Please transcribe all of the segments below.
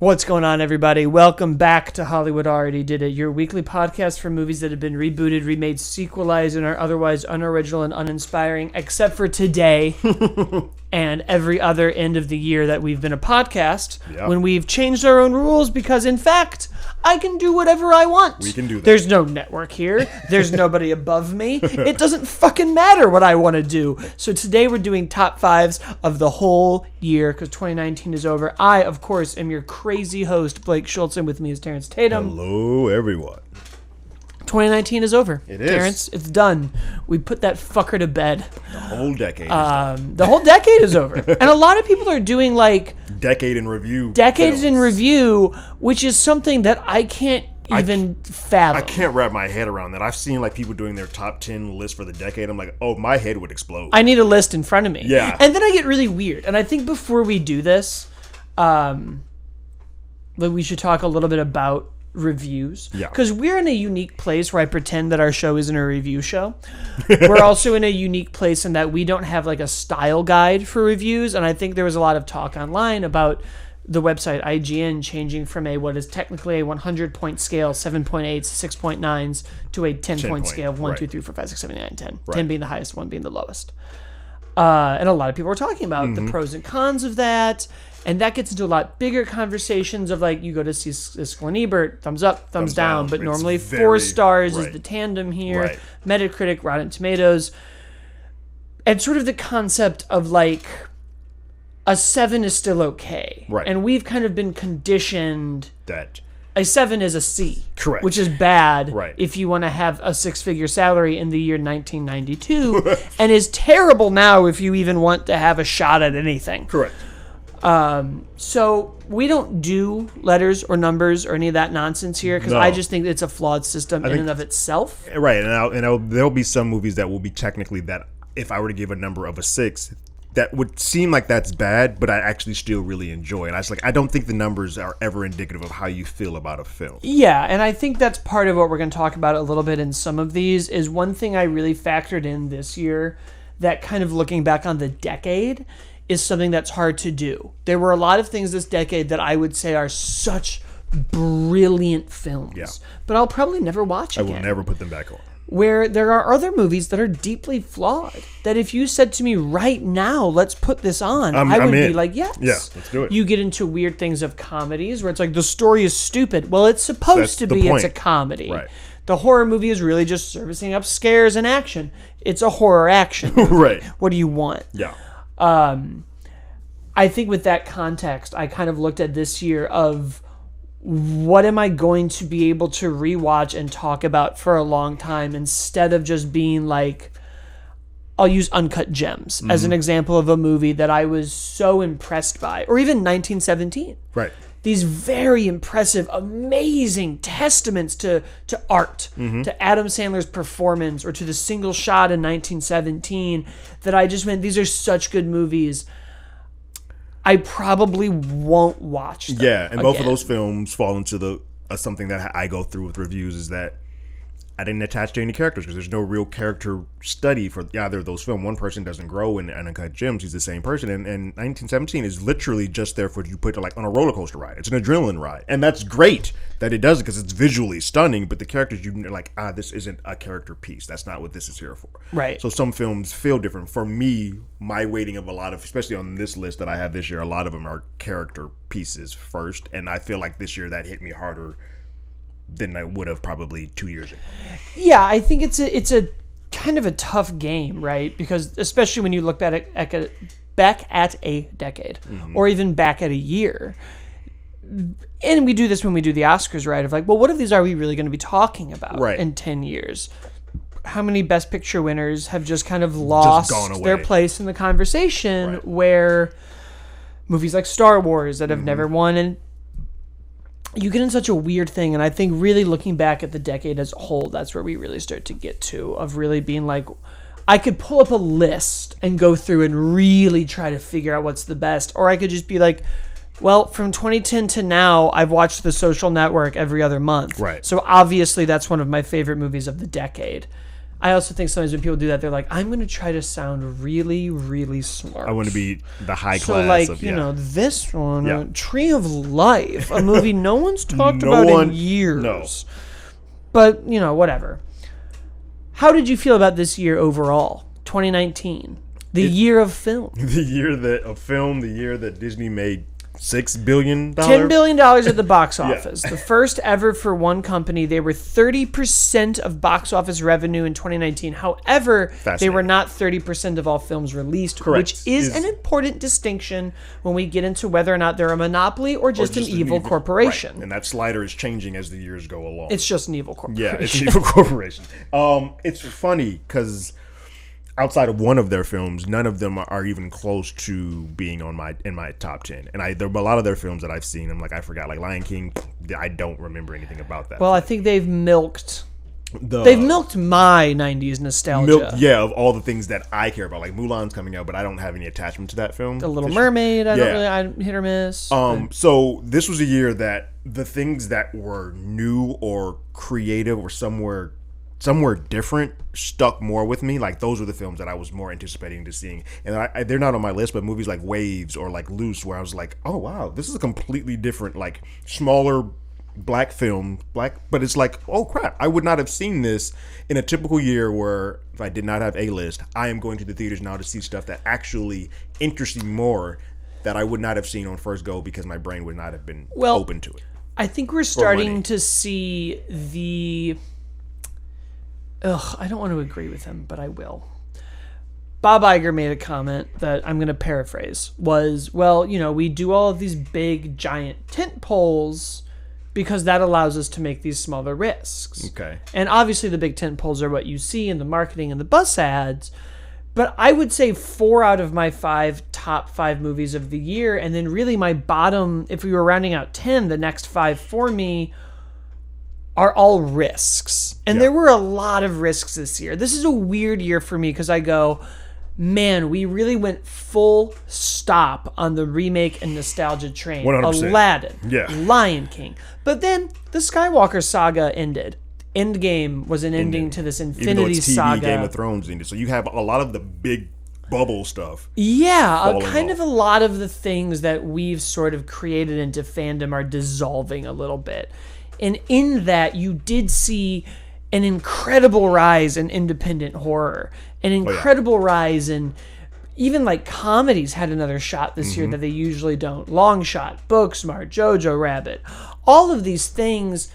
What's going on, everybody? Welcome back to Hollywood Already Did It, your weekly podcast for movies that have been rebooted, remade, sequelized, and are otherwise unoriginal and uninspiring, except for today and every other end of the year that we've been a podcast, when we've changed our own rules because, in fact, I can do whatever I want. We can do that. There's no network here. There's nobody above me. It doesn't fucking matter what I want to do. So today we're doing top fives of the whole year because 2019 is over. I, of course, am your crazy host, Blake Schultz, and with me is Terrence Tatum. Hello, everyone. 2019 is over. It is. Terrence, it's done. We put that fucker to bed. The whole decade is done. The whole decade is over. And a lot of people are doing like... Decade in review. Decades in review, which is something that I can't even fathom. I can't wrap my head around that. I've seen like people doing their top 10 list for the decade. I'm like, oh, my head would explode. I need a list in front of me. Yeah. And then I get really weird. And I think before we do this, we should talk a little bit about reviews. Yeah. Because we're in a unique place where I pretend that our show isn't a review show. We're also in a unique place in that we don't have like a style guide for reviews. And I think there was a lot of talk online about the website IGN changing from what is technically a 100-point scale, 7.8s, 6.9s, to a 10-point scale of 1, 2, 3, 4, 5, 6, 7, 8, 9, 10. Right. 10 being the highest, 1 being the lowest. And a lot of people are talking about the pros and cons of that. And that gets into a lot bigger conversations of like, you go to see Siskel and Ebert, thumbs up, thumbs down. But It's normally very, 4 stars is right. the tandem here. Right. Metacritic, Rotten Tomatoes. And sort of the concept of like, a 7 is still okay. Right. And we've kind of been conditioned That. a 7 is a C. Correct. Which is bad Right. if you want to have a 6-figure salary in the year 1992 and is terrible now if you even want to have a shot at anything. Correct. So we don't do letters or numbers or any of that nonsense here because No. I just think it's a flawed system in and of itself. Right. And there'll be some movies that will be technically that if I were to give a number of a 6, that would seem like that's bad, but I actually still really enjoy it. I don't think the numbers are ever indicative of how you feel about a film. Yeah, and I think that's part of what we're going to talk about a little bit in some of these is one thing I really factored in this year that kind of looking back on the decade is something that's hard to do. There were a lot of things this decade that I would say are such brilliant films, Yeah. but I'll probably never watch I again. will never put them back on. Where there are other movies that are deeply flawed, that if you said to me right now, let's put this on, I would be like, yes. Yeah, let's do it. You get into weird things of comedies where it's like, the story is stupid. Well, it's supposed to be. It's a comedy. Right. The horror movie is really just servicing up scares and action. It's a horror action movie. Right. What do you want? Yeah. I think with that context, I kind of looked at this year of what am I going to be able to rewatch and talk about for a long time instead of just being like, I'll use Uncut Gems as an example of a movie that I was so impressed by, or even 1917. Right. These very impressive, amazing testaments to art, to Adam Sandler's performance, or to the single shot in 1917 that I just went, these are such good movies. I probably won't watch them Yeah, and both of again. those films fall into the something that I go through with reviews is that I didn't attach to any characters because there's no real character study for either of those films. One person doesn't grow in Uncut Gems; he's the same person. And 1917 is literally just there for you to put it like on a roller coaster ride. It's an adrenaline ride, and that's great that it does it because it's visually stunning. But the characters, you're like, this isn't a character piece. That's not what this is here for. Right. So some films feel different. For me, my weighting of a lot of, especially on this list that I have this year, a lot of them are character pieces first, and I feel like this year that hit me harder than I would have probably 2 years ago. Yeah, I think it's a kind of a tough game, right? Because especially when you look back at a decade, or even back at a year. And we do this when we do the Oscars, right? Of like, well, what of these are we really going to be talking about in 10 years? How many Best Picture winners have just kind of lost their place in the conversation where movies like Star Wars that have never won, and you get in such a weird thing. And I think really looking back at the decade as a whole, that's where we really start to get to, of really being like, I could pull up a list and go through and really try to figure out what's the best. Or I could just be like, well, from 2010 to now, I've watched The Social Network every other month. Right. So obviously that's one of my favorite movies of the decade. I also think sometimes when people do that, they're like, I'm going to try to sound really, really smart. I want to be the high so class like, of, you know, this one, Yeah. Tree of Life, a movie no one's talked No about one- in years. no. But, you know, whatever. How did you feel about this year overall? 2019. The year of film. the year that Disney made $6 billion. $10 billion at the box office. The first ever for one company. They were 30% of box office revenue in 2019. However, they were not 30% of all films released, Correct. which is an important distinction when we get into whether or not they're a monopoly or just an evil corporation. Right. And that slider is changing as the years go along. It's just an evil corporation. Yeah, it's an evil corporation. It's funny because outside of one of their films, none of them are even close to being in my top 10. And there are a lot of their films that I've seen. I'm like, I forgot. Like Lion King, I don't remember anything about that. Well, I think they've milked my 90s nostalgia. Of all the things that I care about. Like Mulan's coming out, but I don't have any attachment to that film. The Little Mermaid, I hit or miss. So this was a year that the things that were new or creative or somewhere different stuck more with me. Like those were the films that I was more anticipating to seeing, and they're not on my list, but movies like Waves or like Loose, where I was like, oh wow, this is a completely different, like smaller black film, but it's like, oh crap, I would not have seen this in a typical year where if I did not have a list, I am going to the theaters now to see stuff that actually interests me more that I would not have seen on first go because my brain would not have been open to it. I think we're starting to see the... I don't want to agree with him, but I will. Bob Iger made a comment that I'm going to paraphrase. We do all of these big, giant tent poles because that allows us to make these smaller risks. Okay. And obviously the big tent poles are what you see in the marketing and the bus ads. But I would say 4 out of my top 5 movies of the year, and then really my bottom, if we were rounding out 10, the next 5 for me are all risks. And there were a lot of risks this year. This is a weird year for me because I go, man, we really went full stop on the remake and nostalgia train. 100%. Aladdin, Lion King. But then the Skywalker saga ended. Endgame was an ending to this Infinity Saga. Game of Thrones ended. So you have a lot of the big bubble stuff. Yeah, kind of a lot of the things that we've sort of created into fandom are dissolving a little bit. And in that, you did see an incredible rise in independent horror, an incredible rise in even like comedies had another shot this year that they usually don't. Long Shot, Booksmart, Jojo Rabbit, all of these things.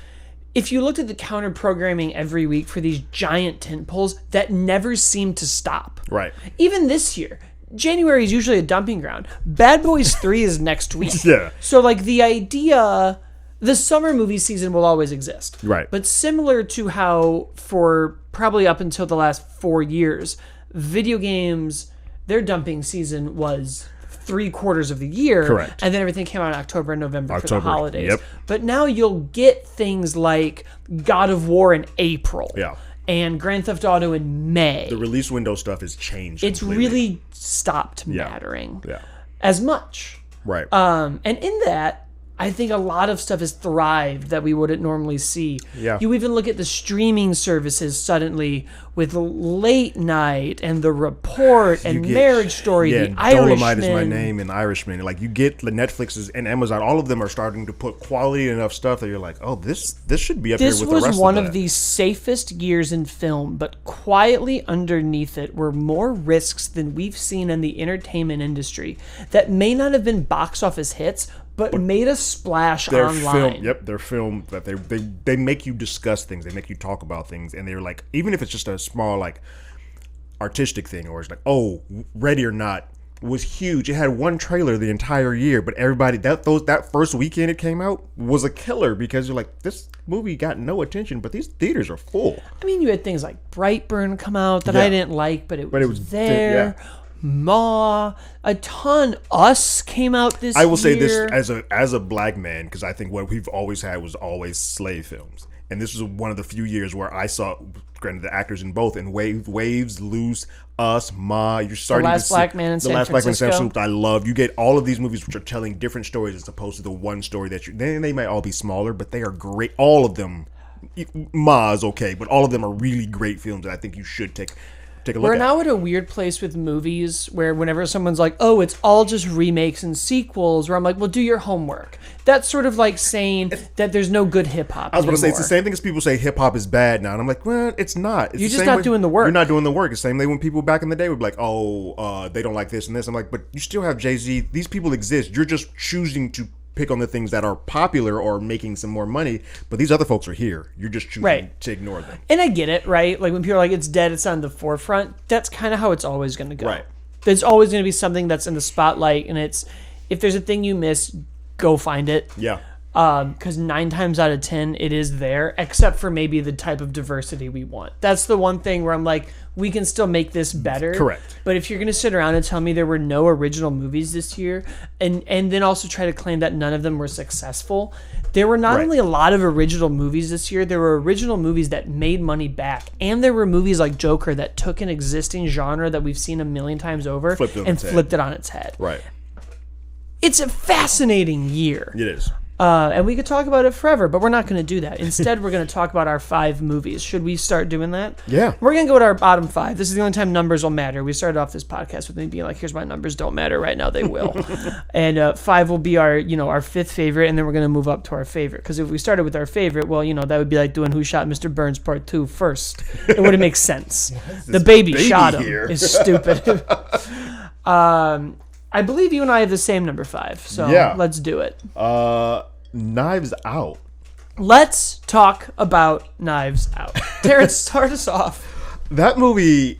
If you looked at the counter programming every week for these giant tentpoles, that never seemed to stop. Right. Even this year, January is usually a dumping ground. Bad Boys 3 is next week. Yeah. So like the idea... The summer movie season will always exist. Right. But similar to how for probably up until the last 4 years, video games, their dumping season was 3/4 of the year. Correct. And then everything came out in October and November for the holidays. Yep. But now you'll get things like God of War in April. Yeah. And Grand Theft Auto in May. The release window stuff has changed. It's completely. really stopped mattering Yeah. as much. Right. And in that, I think a lot of stuff has thrived that we wouldn't normally see. Yeah. You even look at the streaming services suddenly with Late Night and The Report and Marriage Story, The Irishman. Dolomite Is My Name and Irishman. Like you get the Netflixes and Amazon, all of them are starting to put quality enough stuff that you're like, oh, this should be up here with the rest of that. This was one of the safest years in film, but quietly underneath it were more risks than we've seen in the entertainment industry that may not have been box office hits, but made a splash online. Their film that they make you discuss things, they make you talk about things, and they're like, even if it's just a small like artistic thing, or it's like, oh, Ready or Not was huge. It had one trailer the entire year, but everybody that first weekend it came out was a killer because you're like, this movie got no attention, but these theaters are full. I mean, you had things like Brightburn come out that I didn't like, but it was there. Ma, a ton. Us came out this year. I will say this as a black man, because I think what we've always had was always slave films. And this was one of the few years where I saw, granted, the actors in both, and Waves, Loose, Us, Ma. You're starting to see The Last Black Man in San Francisco. I love. You get all of these movies which are telling different stories as opposed to the one story that you. They might all be smaller, but they are great. All of them Ma is okay, but all of them are really great films that I think you should take a look We're at. now at a weird place with movies where whenever someone's like, oh, it's all just remakes and sequels, where I'm like, well, do your homework. That's sort of like saying that there's no good hip-hop I was going to say, anymore. it's the same thing as people say hip-hop is bad now. And I'm like, well, it's not. It's You're the just same not way- doing the work. You're not doing the work. It's the same way when people back in the day would be like, they don't like this and this. I'm like, but you still have Jay-Z. These people exist. You're just choosing to pick on the things that are popular or making some more money. But these other folks are here. You're just choosing to ignore them. And I get it, right? Like when people are like, it's dead, it's on the forefront. That's kind of how it's always going to go. Right. There's always going to be something that's in the spotlight, and it's, if there's a thing you miss, go find it. Yeah. Because 9 times out of 10, it is there, except for maybe the type of diversity we want. That's the one thing where I'm like, we can still make this better. Correct. But if you're going to sit around and tell me there were no original movies this year, and then also try to claim that none of them were successful, there were not only a lot of original movies this year, there were original movies that made money back. And there were movies like Joker that took an existing genre that we've seen a million times over Flipped it on its head. Right. It's a fascinating year. It is. And we could talk about it forever, but we're not going to do that. Instead, we're going to talk about our 5 movies. Should we start doing that? Yeah. We're going to go with our bottom 5. This is the only time numbers will matter. We started off this podcast with me being like, here's my numbers don't matter right now. They will. And 5 will be our 5th favorite, and then we're going to move up to our favorite. Because if we started with our favorite, well, that would be like doing Who Shot Mr. Burns Part 2 first. It wouldn't make sense. The baby shot him here? is stupid. I believe you and I have the same number 5, so let's do it. Knives Out. Let's talk about Knives Out. Terrence, start us off. That movie,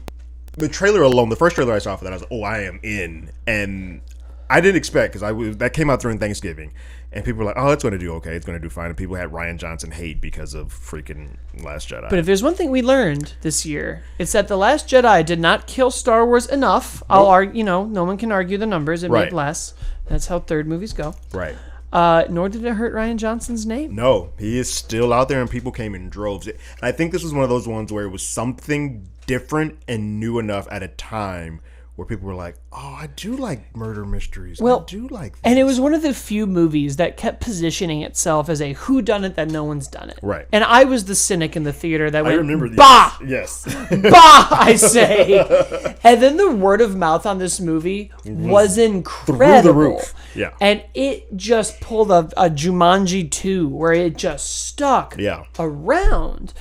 the trailer alone, the first trailer I saw for that, I was like, oh, I am in. And I didn't expect, because that came out during Thanksgiving. And people were like, oh, it's going to do okay. It's going to do fine. And people had Rian Johnson hate because of freaking Last Jedi. But if there's one thing we learned this year, it's that The Last Jedi did not kill Star Wars enough. I'll argue, no one can argue the numbers. It made less. That's how third movies go. Right. Nor did it hurt Rian Johnson's name. No, he is still out there, and people came in droves. And I think this was one of those ones where it was something different and new enough at a time where people were like, oh, I do like murder mysteries. Well, I do like this. And it was one of the few movies that kept positioning itself as a whodunit that no one's done it. Right. And I was the cynic in the theater that went, remember bah! Yes. Bah, I say. And then the word of mouth on this movie was incredible. Through the roof. Yeah. And it just pulled a Jumanji 2 where it just stuck around.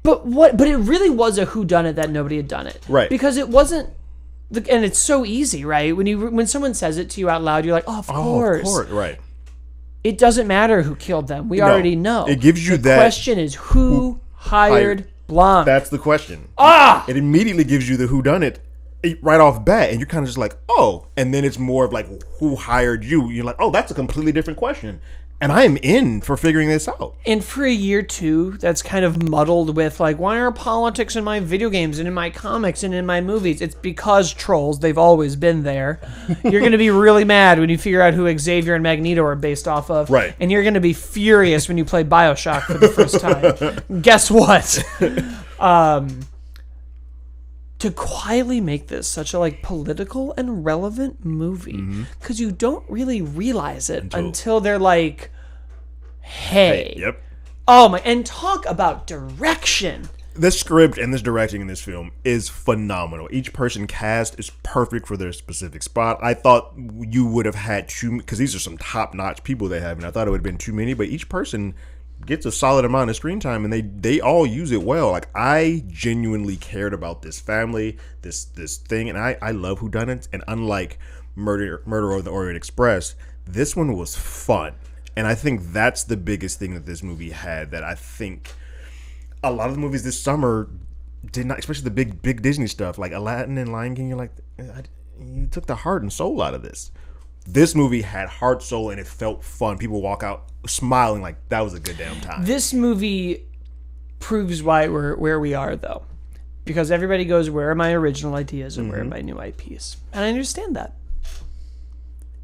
But it really was a whodunit that nobody had done it. Right. Because it wasn't, and it's so easy, right? When someone says it to you out loud, you're like, oh, of course. Of course, right. It doesn't matter who killed them. We already know. It gives you the that. The question is who hired Blanc? That's the question. Ah! It immediately gives you the whodunit right off bat, and you're kind of just like, oh. And then it's more of like, who hired you? You're like, oh, that's a completely different question. And I am in for figuring this out. And for a year, too, that's kind of muddled with, like, why are politics in my video games and in my comics and in my movies? It's because trolls. They've always been there. You're going to be really mad when you figure out who Xavier and Magneto are based off of. Right. And you're going to be furious when you play Bioshock for the first time. Guess what? To quietly make this such a political and relevant movie, because you don't really realize it until they're like, hey. Yep. Oh my, and talk about direction. This script and this directing in this film is phenomenal. Each person cast is perfect for their specific spot. I thought you would have had because these are some top-notch people they have, and I thought it would have been too many, but each person gets a solid amount of screen time, and they all use it well. Like, I genuinely cared about this family, this thing, and I love whodunits. And unlike Murder on the Orient Express, this one was fun, and I think that's the biggest thing that this movie had. That I think a lot of the movies this summer did not, especially the big Disney stuff like Aladdin and Lion King. You're like, you took the heart and soul out of this. This movie had heart, soul, and it felt fun. People walk out smiling like that was a good damn time. This movie proves why we're where we are, though. Because everybody goes, where are my original ideas and where are my new IPs? And I understand that.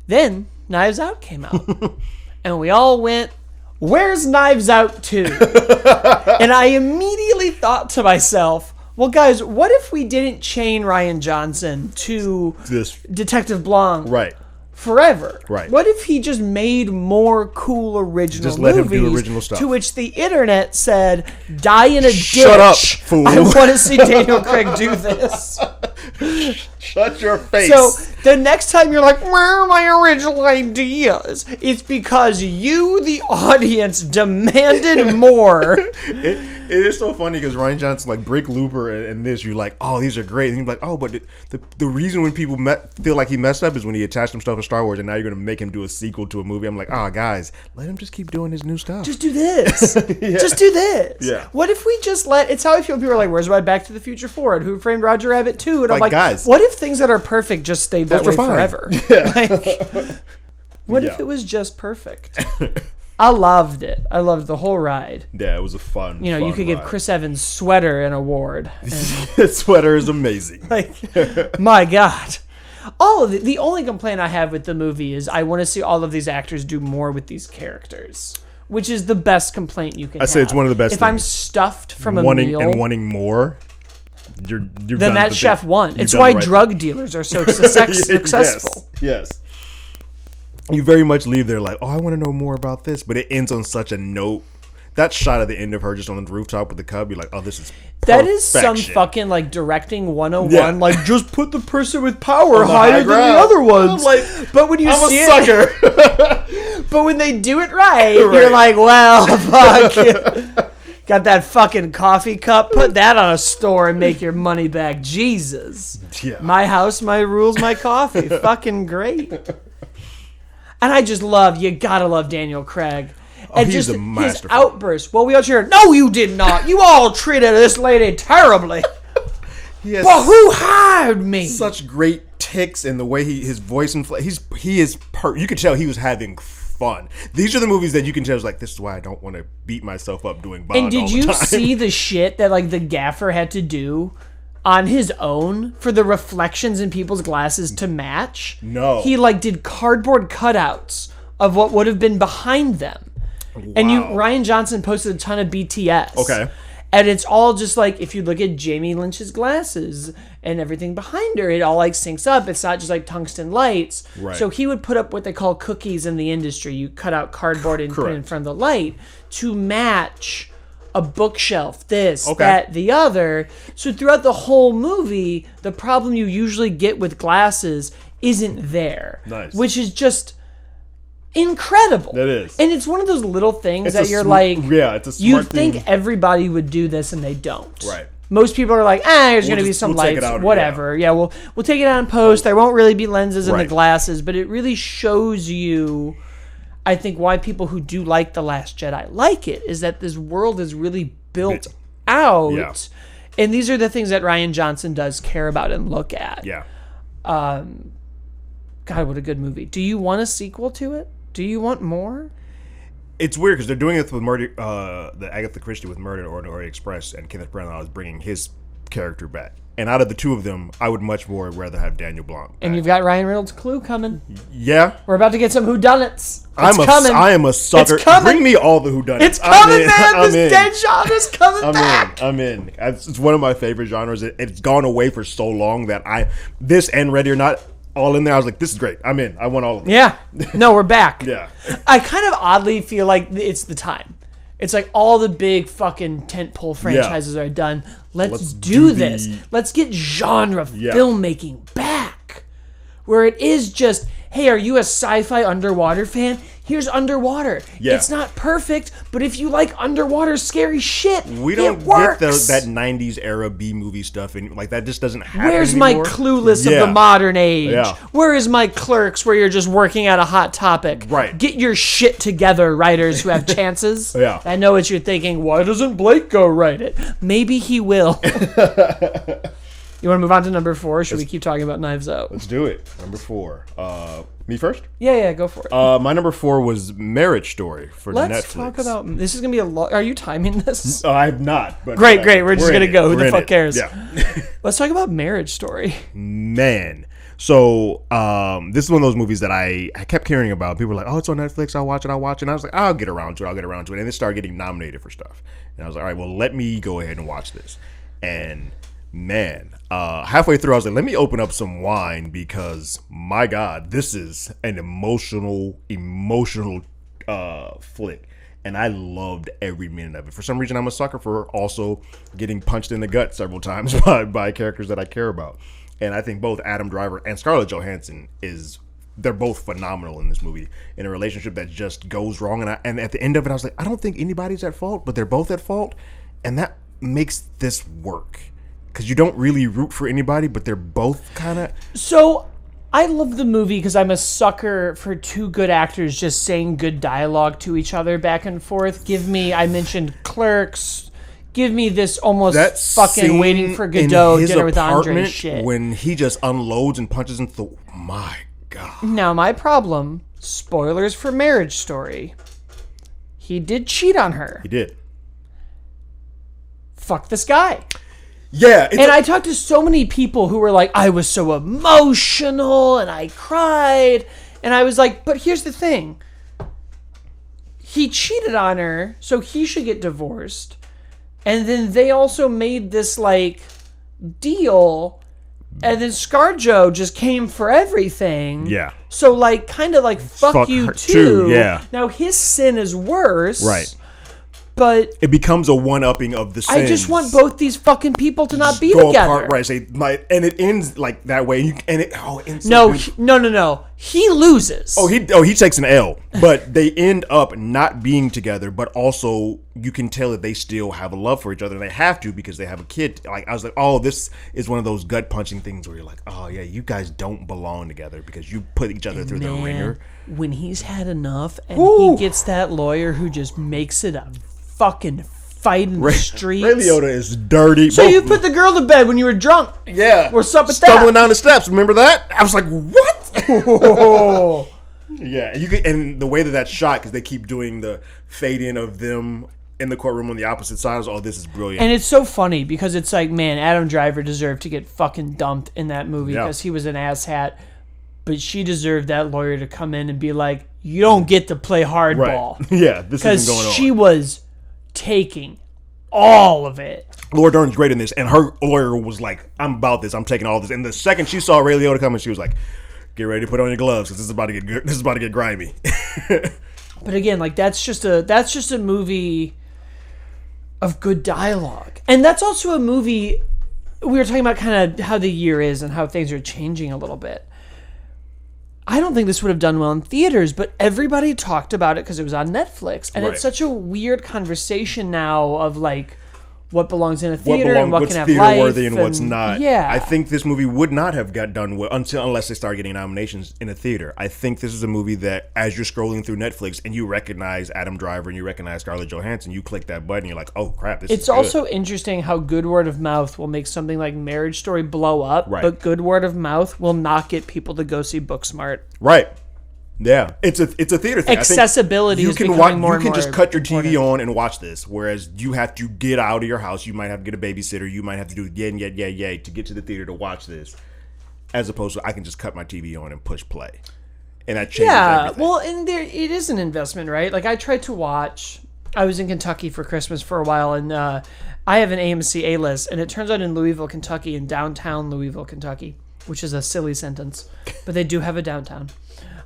Then, Knives Out came out. And we all went, where's Knives Out 2? And I immediately thought to myself, well, guys, what if we didn't chain Rian Johnson to This Detective Blanc? right. forever. Right. What if he just made more cool original Just let movies? him do original stuff. To which the internet said, "Die in a ditch." Shut up, fool. I want to see Daniel Craig do this. Shut your face. So the next time you're like, "Where are my original ideas?" It's because you, the audience, demanded more. It is so funny because Ryan Johnson, like, break Looper and this, you're like, oh, these are great. And you're like, oh, but the reason when people feel like he messed up is when he attached himself to Star Wars, and now you're going to make him do a sequel to a movie. I'm like, guys, let him just keep doing his new stuff. Just do this. Just do this. Yeah. What if we just it's how I feel. People are like, "Where's my Back to the Future 4 and Who Framed Roger Rabbit 2?" And I'm like, guys, what if things that are perfect just stayed that way forever? Yeah. What if it was just perfect? I loved it. I loved the whole ride. Yeah, it was a fun. You could give Chris Evans' sweater an award. His sweater is amazing. My God. The only complaint I have with the movie is I want to see all of these actors do more with these characters, which is the best complaint you can have. I say it's one of the best If things. I'm stuffed from a wanting meal... wanting more, you're then that chef won. It's why drug dealers are so successful. Yes. You very much leave there like, oh, I want to know more about this, but it ends on such a note. That shot at the end of her just on the rooftop with the cub, you're like, oh, this is That is some fucking directing 101. Like, just put the person with power higher than the other ones. But when you see it, but when they do it right, you're like, well, fuck. Got that fucking coffee cup? Put that on a store and make your money back. Jesus. Yeah. My house, my rules, my coffee. Fucking great. And I just you gotta love Daniel Craig. And he's just a masterful. his outburst. Well, we all cheered. No, you did not. You all treated this lady terribly. But who hired me? Such great tics and the way his voice and you could tell he was having fun. These are the movies that you can tell is like, this is why I don't want to beat myself up doing Bond. And did you see the shit that the gaffer had to do on his own for the reflections in people's glasses to match? No. He did cardboard cutouts of what would have been behind them. Wow. And Ryan Johnson posted a ton of BTS. Okay. And it's all just if you look at Jamie Lynch's glasses and everything behind her, it all syncs up. It's not just tungsten lights. Right. So he would put up what they call cookies in the industry. You cut out cardboard and put it in front of the light to match a bookshelf, that, the other. So throughout the whole movie, the problem you usually get with glasses isn't there. Nice. Which is just incredible. It is. And it's one of those little things that you're it's a smart you think thing. Everybody would do this and they don't. Right. Most people are like, there's going to be some lights, whatever. Yeah, we'll take it out in post. There won't really be lenses in the glasses, but it really shows you, I think, why people who do like The Last Jedi like it, is that this world is really built out. Yeah. And these are the things that Ryan Johnson does care about and look at. Yeah. God, what a good movie. Do you want a sequel to it? Do you want more? It's weird because they're doing it with Murder, the Agatha Christie with Murder on the Orient Express, and Kenneth Branagh is bringing his character back. And out of the two of them, I would much more rather have Daniel Blanc back. And you've got Ryan Reynolds' Clue coming. Yeah. We're about to get some whodunnits. I am a sucker. It's coming. Bring me all the whodunnits. It's coming, man. This dead genre's coming back. I'm in. It's one of my favorite genres. It's gone away for so long that this and Ready or Not all in there. I was like, this is great. I'm in. I want all of them. Yeah. No, we're back. Yeah. I kind of oddly feel like it's the time. It's all the big fucking tentpole franchises are done. Let's do this. Let's get genre filmmaking back. Where it is just, hey, are you a sci-fi underwater fan? Here's Underwater. Yeah. It's not perfect, but if you like underwater scary shit, we don't get that 90s era B-movie stuff, and that just doesn't happen Where's anymore. My Clueless of the modern age? Yeah. Where is my Clerks where you're just working at a hot topic? Right. Get your shit together, writers who have chances. Yeah. I know what you're thinking. Why doesn't Blake go write it? Maybe he will. You want to move on to number 4, or should we keep talking about Knives Out? Let's do it. Number 4. Me first? Yeah, go for it. My number 4 was Marriage Story for Netflix. Let's talk about... This is going to be a lot... Are you timing this? I'm not. But Great. We're just going to go. Who the fuck cares? Yeah. Let's talk about Marriage Story. Man. So, this is one of those movies that I kept hearing about. People were like, oh, it's on Netflix. I'll watch it. And I was like, I'll get around to it. And it started getting nominated for stuff. And I was like, all right, well, let me go ahead and watch this. And Man, halfway through, I was like, let me open up some wine because, my God, this is an emotional flick. And I loved every minute of it. For some reason, I'm a sucker for also getting punched in the gut several times by characters that I care about. And I think both Adam Driver and Scarlett Johansson they're both phenomenal in this movie in a relationship that just goes wrong. And at the end of it, I was like, I don't think anybody's at fault, but they're both at fault. And that makes this work. Because you don't really root for anybody, but they're both kind of... So, I love the movie because I'm a sucker for two good actors just saying good dialogue to each other back and forth. I mentioned Clerks. Give me this almost that fucking Waiting for Godot dinner with Andre shit. When he just unloads and punches into the... My God. Now, my problem, spoilers for Marriage Story. He did cheat on her. He did. Fuck this guy. Yeah. I talked to so many people who were like, I was so emotional and I cried. And I was like, but here's the thing. He cheated on her, so he should get divorced. And then they also made this like deal. And then ScarJo just came for everything. Yeah. So like, kind of like, fuck you too. Yeah. Now his sin is worse. Right. But it becomes a one-upping of the sins. I just want both these fucking people to not be together. Right, and it ends like that way. No. He loses. He takes an L. But they end up not being together. But also, you can tell that they still have a love for each other. And they have to because they have a kid. Like I was like, oh, this is one of those gut-punching things where you're like, oh yeah, you guys don't belong together because you put each other through the ringer. When he's had enough, and he gets that lawyer who just makes it a fucking fight in the streets. Ray Liotta is dirty. So you put the girl to bed when you were drunk. Yeah. What's up with Stumbling that? down the steps. Remember that? I was like, what? Yeah. And the way that's shot, because they keep doing the fade in of them in the courtroom on the opposite side. I was, this is brilliant. And it's so funny because it's like, man, Adam Driver deserved to get fucking dumped in that movie because he was an asshat. But she deserved that lawyer to come in and be like, you don't get to play hardball. Right. Yeah, this isn't going on. Because she was taking all of it. Laura Dern's great in this, and her lawyer was like, I'm about this, I'm taking all this. And the second she saw Ray Liotta coming, she was like, get ready to put on your gloves because this is about to get grimy. But again, like that's just a movie of good dialogue. And that's also a movie, we were talking about kind of how the year is and how things are changing a little bit. I don't think this would have done well in theaters, but everybody talked about it because it was on Netflix. And it's such a weird conversation now of like what belongs in a theater and what can have life. What's theater-worthy and what's not. Yeah. I think this movie would not have got done well unless they started getting nominations in a theater. I think this is a movie that as you're scrolling through Netflix and you recognize Adam Driver and you recognize Scarlett Johansson, you click that button, you're like, oh crap, this is good. It's also interesting how good word of mouth will make something like Marriage Story blow up, but good word of mouth will not get people to go see Booksmart. Right. Yeah, it's a theater thing. Accessibility is becoming more and more. You can just cut your TV on and watch this, whereas you have to get out of your house. You might have to get a babysitter. You might have to do yay to get to the theater to watch this, as opposed to I can just cut my TV on and push play, and that changes everything. Well, and it is an investment, right? Like I tried to watch. I was in Kentucky for Christmas for a while, and I have an AMC A-list, and it turns out in Louisville, Kentucky, in downtown Louisville, Kentucky, which is a silly sentence, but they do have a downtown.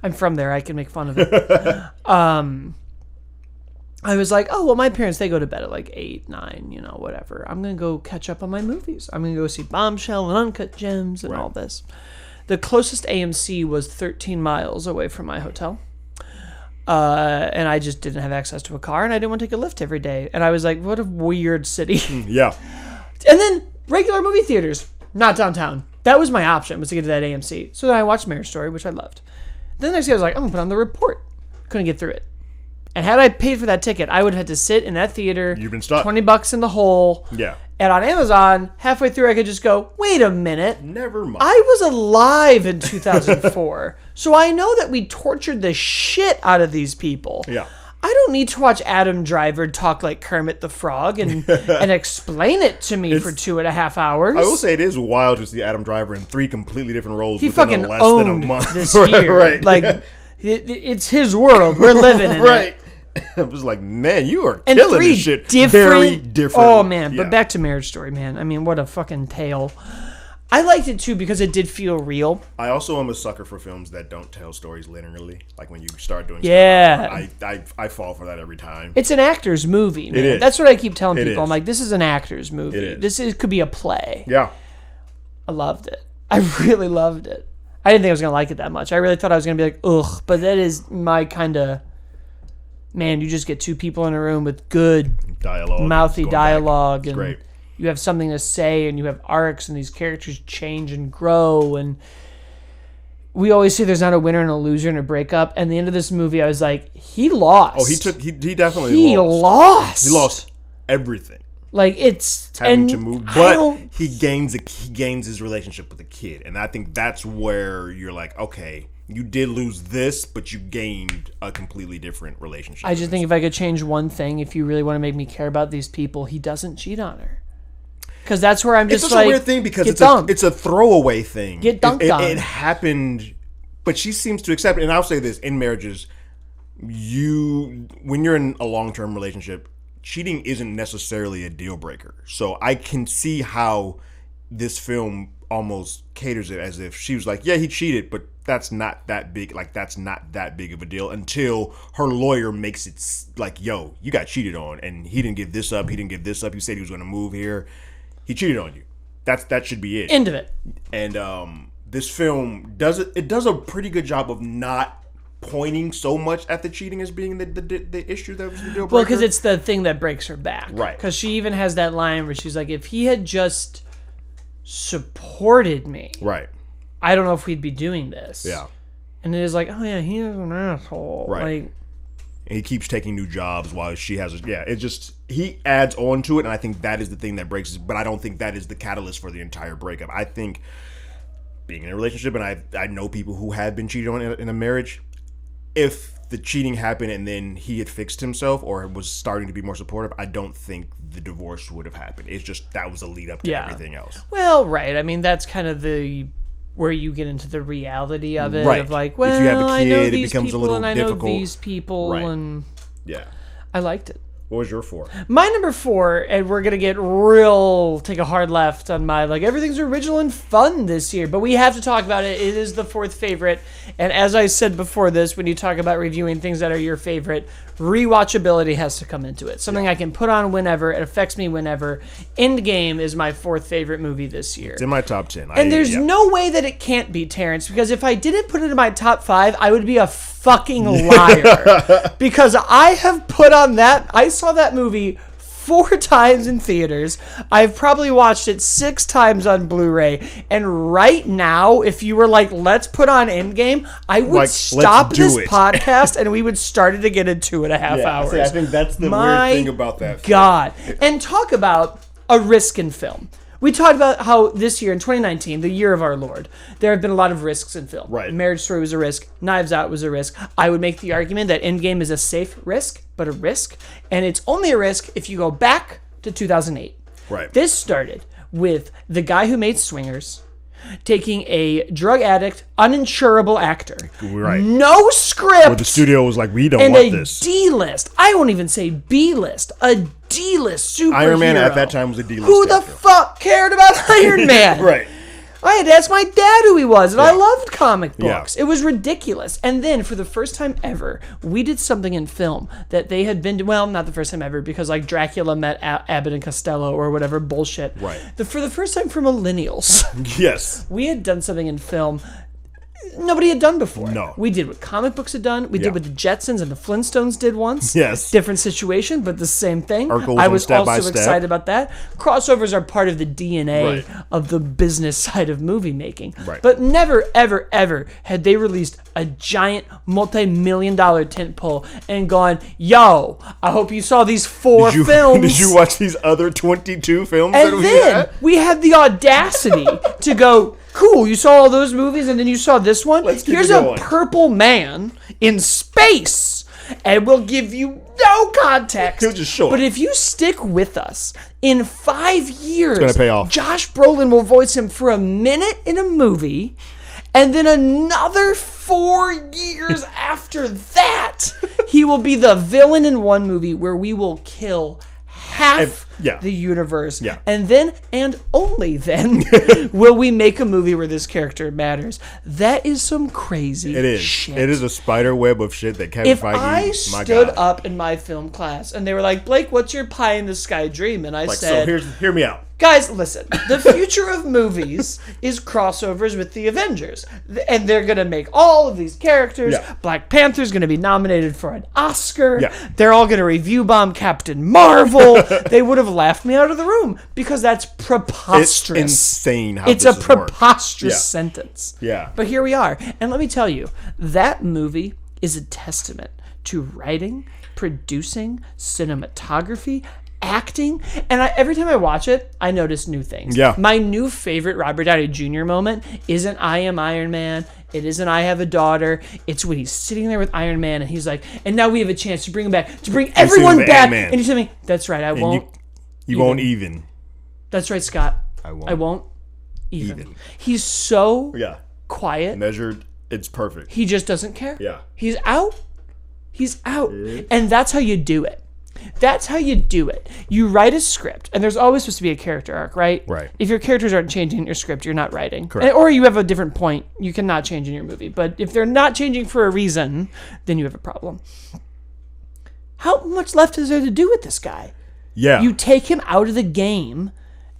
I'm from there. I can make fun of it. I was like, oh, well, my parents, they go to bed at like 8, 9, whatever. I'm going to go catch up on my movies. I'm going to go see Bombshell and Uncut Gems and all this. The closest AMC was 13 miles away from my hotel. And I just didn't have access to a car, and I didn't want to take a Lyft every day. And I was like, what a weird city. Yeah. And then regular movie theaters, not downtown. That was my option, was to get to that AMC. So then I watched Marriage Story, which I loved. Then the next day I was like, I'm going to put on The Report. Couldn't get through it. And had I paid for that ticket, I would have had to sit in that theater. You've been stuck. $20 in the hole. Yeah. And on Amazon, halfway through, I could just go, wait a minute. Never mind. I was alive in 2004. So I know that we tortured the shit out of these people. Yeah. I don't need to watch Adam Driver talk like Kermit the Frog and explain it to me for 2.5 hours. I will say it is wild to see Adam Driver in 3 completely different roles he within fucking less owned than a month. This year. Right. Like, it's his world. We're living in it. I was like, man, you are and killing three this shit. different, Very different. Oh man, Yeah. but back to Marriage Story, man. I mean, what a fucking tale. I liked it too because it did feel real. I also am a sucker for films that don't tell stories linearly. Like when you start doing Yeah. stuff, I fall for that every time. It's an actor's movie, man. It is. That's what I keep telling It people. I'm is. like, this is an actor's movie. It is. Could be a play. Yeah. I loved it. I really loved it. I didn't think I was going to like it that much. I really thought I was going to be like, ugh. But that is my kind of... Man, you just get two people in a room with good Dialogue. mouthy going dialogue. back. It's And great. you have something to say, and you have arcs, and these characters change and grow. And we always say there's not a winner and a loser in a breakup. And at the end of this movie, I was like, he lost. Oh, he definitely He lost. lost. He lost everything. Like, it's... Having and to move, I but don't- he gains his relationship with the kid, and I think that's where you're like, okay, you did lose this, but you gained a completely different relationship. I just think if I could change one thing, if you really want to make me care about these people, he doesn't cheat on her. Because that's where I'm just it's like, a weird thing because get it's dumped. it's a throwaway thing. Get dunked on. It happened, but she seems to accept it. And I'll say this: in marriages, when you're in a long-term relationship, cheating isn't necessarily a deal breaker. So I can see how this film almost caters it as if she was like, yeah, he cheated, but that's not that big. Like, that's not that big of a deal until her lawyer makes it like, yo, you got cheated on, and he didn't give this up. He didn't give this up. He said he was going to move here. He cheated on you. That should be it. End of it. And this film does a pretty good job of not pointing so much at the cheating as being the issue that was the deal breaker. Well, because it's the thing that breaks her back. Right. Because she even has that line where she's like, if he had just supported me, right. I don't know if we'd be doing this. Yeah. And it is like, oh yeah, he is an asshole. Right. Like, And he keeps taking new jobs while she has it just he adds on to it, and I think that is the thing that breaks it, but I don't think that is the catalyst for the entire breakup. I think being in a relationship, and I know people who have been cheated on in a marriage, if the cheating happened and then he had fixed himself or was starting to be more supportive, I don't think the divorce would have happened. It's just that was a lead up to everything else. well, right. I mean, that's kind of where you get into the reality of it. Right. Of like, If well, you have a I know kid, it these becomes a people little and I difficult. know these people. Right. And Yeah. I liked it. What was your 4? My number 4, and we're gonna take a hard left on my everything's original and fun this year, but we have to talk about it. It is the 4th favorite, and as I said before this, when you talk about reviewing things that are your favorite, rewatchability has to come into it. Something I can put on whenever, it affects me whenever. Endgame is my 4th favorite movie this year. It's in my top 10. And there's no way that it can't be, Terrence, because if I didn't put it in my top 5, I would be a fucking liar. Because I have put on that, I saw that movie 4 times in theaters. I've probably watched it 6 times on Blu-ray. And right now, if you were like, let's put on Endgame, I would stop let's do this it. podcast and we would start it again in 2.5 hours. I think that's the My weird thing about that film. God. And talk about a risk in film. We talked about how this year, in 2019, the year of our Lord, there have been a lot of risks in film. Right. Marriage Story was a risk. Knives Out was a risk. I would make the argument that Endgame is a safe risk, but a risk. And it's only a risk if you go back to 2008. Right. This started with the guy who made Swingers taking a drug addict, uninsurable actor. Right. No script. Where the studio was like, we don't and want a this. D-list. I won't even say B-list. A D-list superhero. Iron Man at that time was a D-list Who the actor. fuck cared about Iron Man? Right. I had to ask my dad who he was, and I Yeah. loved comic Yeah. books. It was ridiculous. And then, for the first time ever, we did something in film that they had been, well, not the first time ever, because like Dracula met Abbott and Costello or whatever bullshit. Right. For the first time for millennials, Yes. we had done something in film nobody had done before. No. We did what comic books had done. We Yeah. did what the Jetsons and the Flintstones did once. Yes. Different situation, but the same thing. Urkel was I on was Step by also Step. excited about that. Crossovers are part of the DNA Right. of the business side of movie making. Right. But never, ever, ever had they released a giant multi-million-dollar tentpole and gone, yo, I hope you saw these four films. Did you watch these other 22 films And that we then had? we had the audacity to go, cool, you saw all those movies and then you saw this one? Let's keep Here's it a going. purple man in space. And we'll give you no context. He'll just show But up. if you stick with us, in 5 years, gonna pay off. Josh Brolin will voice him for a minute in a movie. And then another 4 years after that, not. He will be the villain in one movie where we will kill half the universe. Yeah. And then, and only then, will we make a movie where this character matters. That is some crazy shit. It is a spider web of shit that Kevin Feige... If I stood up in my film class and they were like, Blake, what's your pie in the sky dream? And I said... So hear me out. Guys, listen, the future of movies is crossovers with the Avengers. And they're going to make all of these characters. Yeah. Black Panther's going to be nominated for an Oscar. Yeah. They're all going to review bomb Captain Marvel. They would have laughed me out of the room because that's preposterous. It's insane how it's this a has worked. preposterous sentence. Yeah. But here we are. And let me tell you, that movie is a testament to writing, producing, cinematography, acting, and every time I watch it, I notice new things. Yeah. My new favorite Robert Downey Jr. moment isn't I am Iron Man. It isn't I have a daughter. It's when he's sitting there with Iron Man and he's like, and now we have a chance to bring him back, to bring everyone back. Ant-Man. And he's telling me, that's right, I won't. You won't even. That's right, Scott. I won't even. He's so quiet. Measured. It's perfect. He just doesn't care. Yeah. He's out. And that's how you do it. That's how you do it. You write a script, and there's always supposed to be a character arc, right? Right. If your characters aren't changing in your script, you're not writing. Correct. Or you have a different point, you cannot change in your movie. But if they're not changing for a reason, then you have a problem. How much left is there to do with this guy? Yeah. You take him out of the game,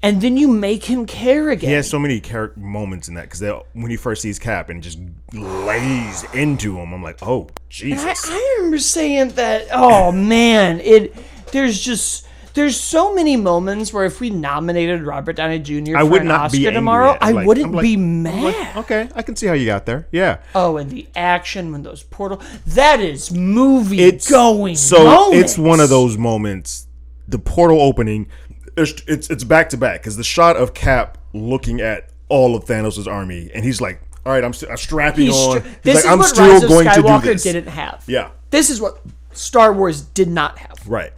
and then you make him care again. He has so many character moments in that, because when he first sees Cap and just lays into him, I'm like, oh, Jesus. I remember saying that, oh man, there's so many moments where if we nominated Robert Downey Jr. for an Oscar tomorrow, I wouldn't be mad. Okay, I can see how you got there. Yeah. Oh, and the action when those portal, that is movie It's moments. It's one of those moments, the portal opening, it's back to back, because the shot of Cap looking at all of Thanos' army, and he's like, all right, I'm strapping on. This is I'm what still Rise of going Skywalker to do this. didn't have. Yeah. This is what Star Wars did not have. Right.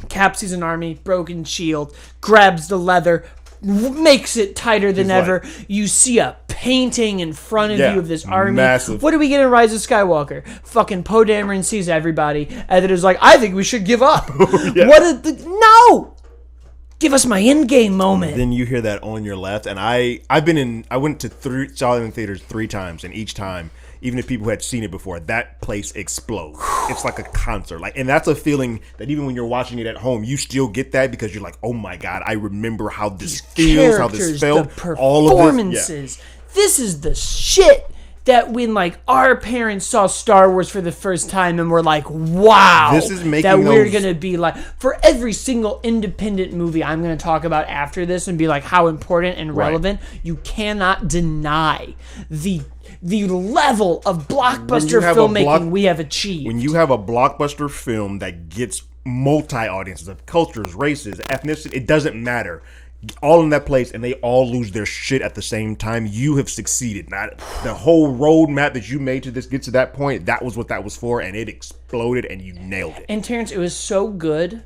Cap sees an army, broken shield, grabs the leather, makes it tighter than ever. You see a painting in front of you of this army. Massive. What do we get in Rise of Skywalker? Fucking Poe Dameron sees everybody, and then is like, I think we should give up. No! Give us my in-game moment. Then you hear that on your left, and I went to saw it in theaters 3 times, and each time, even if people who had seen it before, that place explodes. It's like a concert. And that's a feeling that even when you're watching it at home, you still get that, because you're like, oh my God, I remember how this feels, how this felt, all of this. This is the shit that when our parents saw Star Wars for the first time and were like, wow, this is making that we're going to be like, for every single independent movie I'm going to talk about after this and be like how important and relevant, you cannot deny the level of blockbuster filmmaking we have achieved. When you have a blockbuster film that gets multi-audiences of cultures, races, ethnicity, it doesn't matter. All in that place, and they all lose their shit at the same time. You have succeeded. Not the whole roadmap that you made to get to that point. That was what that was for, and it exploded, and you nailed it. And Terrence, it was so good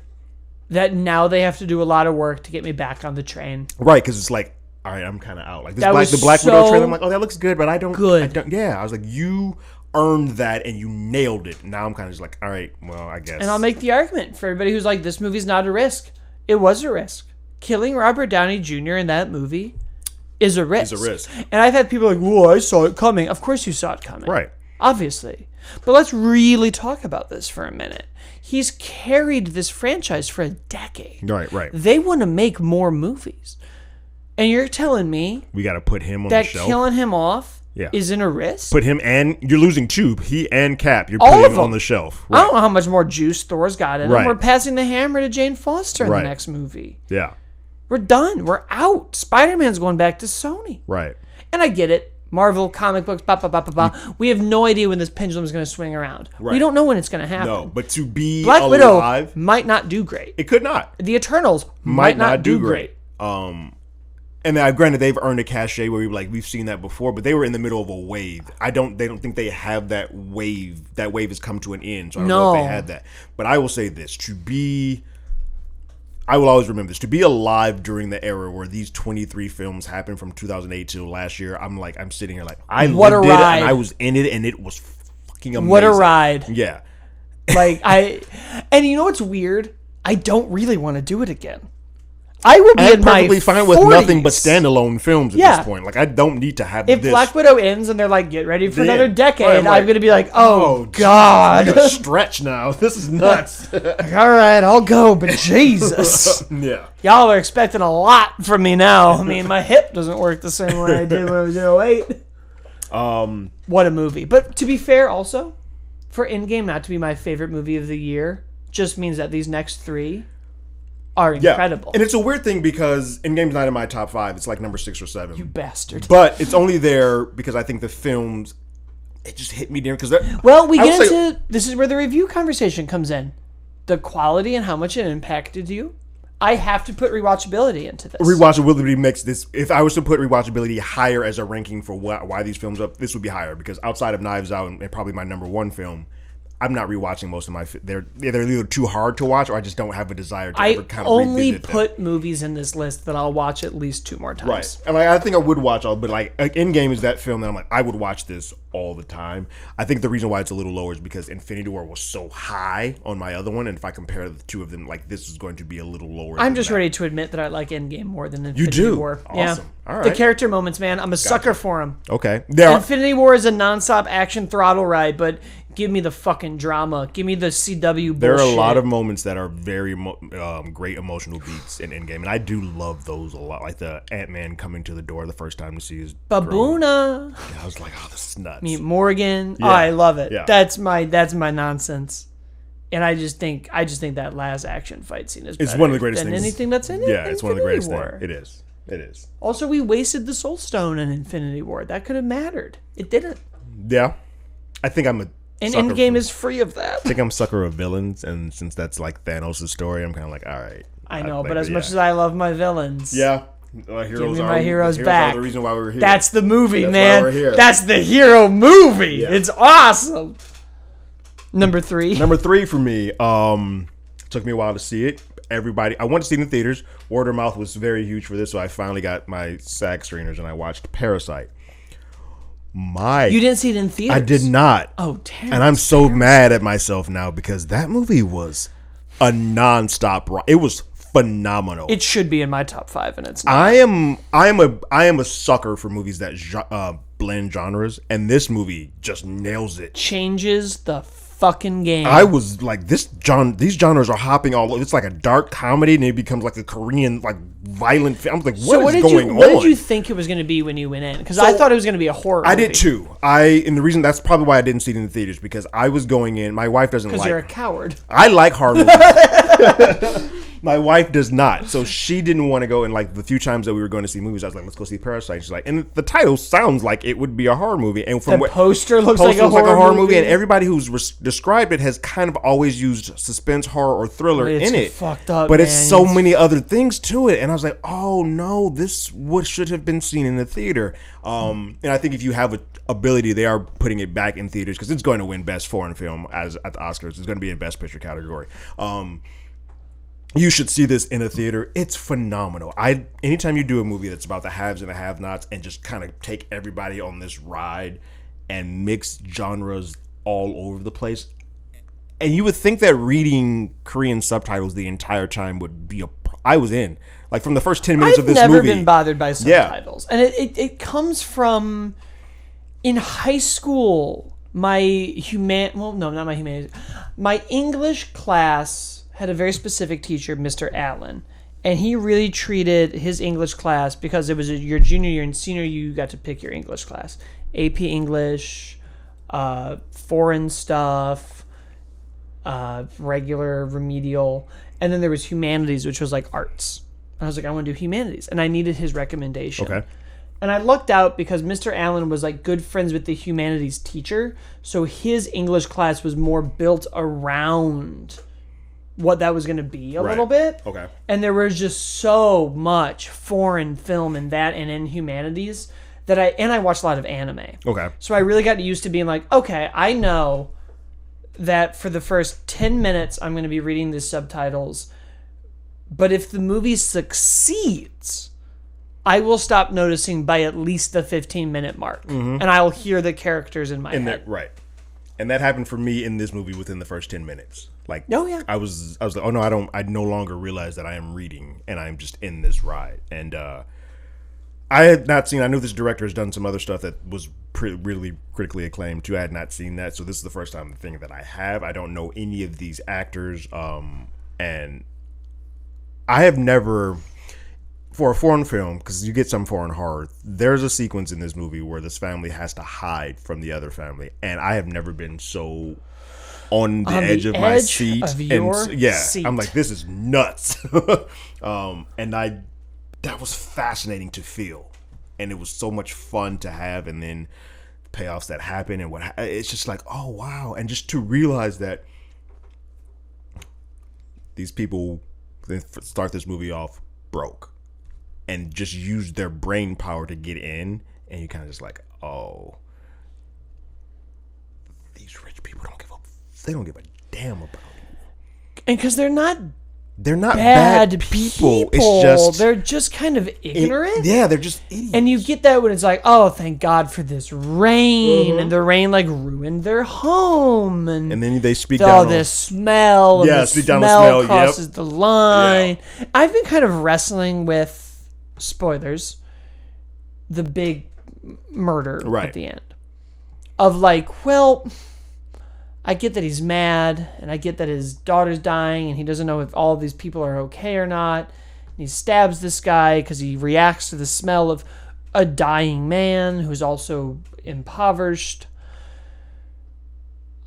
that now they have to do a lot of work to get me back on the train. Right, because it's like, all right, I'm kind of out. Like this the Black Widow trailer, I'm like, oh, that looks good, but I don't. Yeah, I was like, you earned that, and you nailed it. Now I'm kind of just like, all right, well, I guess. And I'll make the argument for everybody who's like, this movie's not a risk. It was a risk. Killing Robert Downey Jr. in that movie is a risk. It's a risk. And I've had people like, whoa, I saw it coming. Of course you saw it coming. Right. Obviously. But let's really talk about this for a minute. He's carried this franchise for a decade. Right. They want to make more movies. And you're telling me we got to put him on the shelf. That killing him off isn't a risk? Put him, and you're losing two. He and Cap. You're putting him on the shelf. Right. I don't know how much more juice Thor's got in him. Right. We're passing the hammer to Jane Foster in the next movie. Yeah. We're done. We're out. Spider-Man's going back to Sony. Right. And I get it. Marvel, comic books, We have no idea when this pendulum is going to swing around. Right. We don't know when it's going to happen. No, but to be Black alive, Widow might not do great. It could not. The Eternals might not do great. And granted, they've earned a cachet where we've seen that before, but they were in the middle of a wave. They don't think they have that wave. That wave has come to an end. So I don't know if they had that. But I will say this: I will always remember this. To be alive during the era where these 23 films happened from 2008 till last year, I'm sitting here like, I lived it and I was in it, and it was fucking amazing. What a ride. Yeah. Like, and you know what's weird? I don't really want to do it again. I will be in my 40s. I'm perfectly fine with nothing but standalone films at this point. Like, I don't need to have if this. Black Widow ends and they're like, get ready for another decade, I'm going to be like, oh God. I'm stretch now. This is nuts. All right, I'll go, but Jesus. Yeah. Y'all are expecting a lot from me now. I mean, my hip doesn't work the same way I did when I was 08. What a movie. But to be fair, also, for Endgame not to be my favorite movie of the year just means that these next three are incredible. And it's a weird thing because Endgame's not in my top 5. It's like number 6 or 7. You bastard. But it's only there because I think the films, it just hit me different. Well, we get into, this is where the review conversation comes in. The quality and how much it impacted you. I have to put rewatchability into this. Rewatchability makes this, if I was to put rewatchability higher as a ranking for why these films up, this would be higher because outside of Knives Out and probably my number 1 film, I'm not rewatching most of my. They're either too hard to watch, or I just don't have a desire to ever kind of revisit them. I only put movies in this list that I'll watch at least 2 more times. Right, and I think I would watch all, but like Endgame is that film that I'm like I would watch this all the time. I think the reason why it's a little lower is because Infinity War was so high on my other one, and if I compare the two of them, like this is going to be a little lower. I'm just ready to admit that I like Endgame more than Infinity War. Awesome. Yeah. All right. The character moments, man. I'm a sucker for them. Okay. Infinity War is a nonstop action throttle ride, but give me the fucking drama. Give me the CW bullshit. There are a lot of moments that are very great emotional beats in Endgame, and I do love those a lot. Like the Ant-Man coming to the door the first time to see his Baboona. Yeah, I was like, oh, this is nuts. Meet Morgan. Yeah. Oh, I love it. Yeah. That's my nonsense. And I just think that last action fight scene is better one of the greatest than things. anything that's in it. Yeah, it's one of the greatest things. It is. It is. Also, we wasted the Soul Stone in Infinity War. That could have mattered. It didn't. Yeah. I think I'm a And Endgame is free of that. I think I'm a sucker of villains, and since that's like Thanos' story, I'm kind of like, all right. I know, but as much as I love my villains. Yeah. Give me my heroes back. Are the reason why we're here. That's the movie, man. Why we're here. That's the hero movie. Yeah. It's awesome. Number 3. Number 3 for me. Took me a while to see it. I wanted to see it in theaters. Word of mouth was very huge for this, so I finally got my SAG screeners and I watched Parasite. You didn't see it in theaters? I did not. Oh, Terrence. And I'm so mad at myself now because that movie was a nonstop. It was phenomenal. It should be in my top 5, and it's not. I am a sucker for movies that blend genres, and this movie just nails it. Changes the fucking game. I was like, these genres are hopping all over. It's like a dark comedy, and it becomes like a Korean like violent film. I'm like, what is going on? What did you think it was going to be when you went in? Because I thought it was going to be a horror movie. I did too. And the reason that's probably why I didn't see it in the theaters because I was going in. My wife doesn't like. Because you're a coward. I like horror movies. My wife does not, so she didn't want to go. And like the few times that we were going to see movies, I was like, "Let's go see Parasite." She's like, and the title sounds like it would be a horror movie. And from the poster looks like a horror movie, and everybody who's described it has kind of always used suspense, horror, or thriller in it. Fucked up, but man. it's so many other things to it, and I was like, "Oh no, this should have been seen in the theater." And I think if you have an ability, they are putting it back in theaters because it's going to win Best Foreign Film at the Oscars. It's going to be in Best Picture category. You should see this in a theater. It's phenomenal. Anytime you do a movie that's about the haves and the have-nots and just kind of take everybody on this ride and mix genres all over the place, and you would think that reading Korean subtitles the entire time would be I was in. Like from the first 10 minutes of this movie. I've never been bothered by subtitles. Yeah. And it comes from, in high school, my English class had a very specific teacher, Mr. Allen, and he really treated his English class because it was your junior year and senior year. You got to pick your English class: AP English, foreign stuff, regular remedial, and then there was humanities, which was like arts. And I was like, I want to do humanities, and I needed his recommendation. Okay. And I lucked out because Mr. Allen was like good friends with the humanities teacher, so his English class was more built around what that was going to be a little bit. Okay. And there was just so much foreign film in that and in humanities that I watched a lot of anime. Okay. So I really got used to being like, okay, I know that for the first 10 minutes I'm going to be reading the subtitles, but if the movie succeeds, I will stop noticing by at least the 15-minute mark, and I'll hear the characters in my head. Right. And that happened for me in this movie within the first 10 minutes. Like, Oh, yeah. I was like, oh no, I no longer realize that I am reading and I'm just in this ride. And I had not seen, I knew this director has done some other stuff that was really critically acclaimed too. I had not seen that. So this is the first time thing that I have. I don't know any of these actors. And I have never, for a foreign film, because you get some foreign horror, there's a sequence in this movie where this family has to hide from the other family. And I have never been so on the edge of my seat. Seat. I'm like, this is nuts. And that was fascinating to feel, and it was so much fun to have. And then payoffs that happen, and it's just like, oh wow. And just to realize that these people start this movie off broke and just use their brain power to get in, and you kind of just like, oh, these rich people don't give a damn about you. And because they're not bad people. It's just, they're just kind of ignorant. They're just idiots. And you get that when it's like, oh, thank God for this rain, and the rain like ruined their home, and then they speak down this smell, and the smell crosses the line. Yeah. I've been kind of wrestling with spoilers, the big murder at the end, of like, well, I get that he's mad, and I get that his daughter's dying, and he doesn't know if all of these people are okay or not. And he stabs this guy because he reacts to the smell of a dying man who's also impoverished.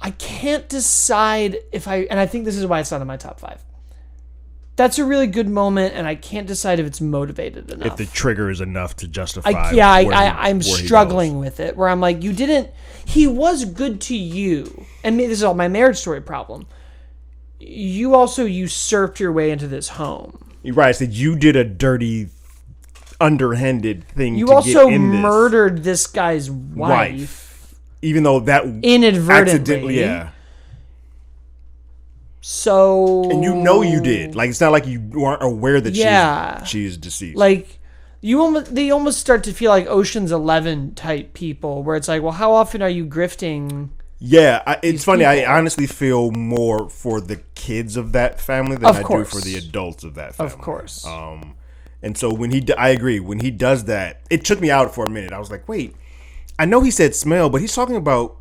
I can't decide and I think this is why it's not in my top 5. That's a really good moment, and I can't decide if it's motivated enough. If the trigger is enough to justify. I'm struggling with it, where I'm like, he was good to you. And this is all my Marriage Story problem. You also usurped your way into this home. You're right. I said you did a dirty, underhanded thing. You also murdered this guy's wife. Even though that inadvertently. Yeah. So, and you did. Like, it's not like you weren't aware that she is deceased. Like, they almost start to feel like Ocean's 11 type people, where it's like, well, how often are you grifting? Yeah, it's funny. People? I honestly feel more for the kids of that family than I do for the adults of that family. Of course. And so I agree. When he does that, it took me out for a minute. I was like, wait, I know he said smell, but he's talking about,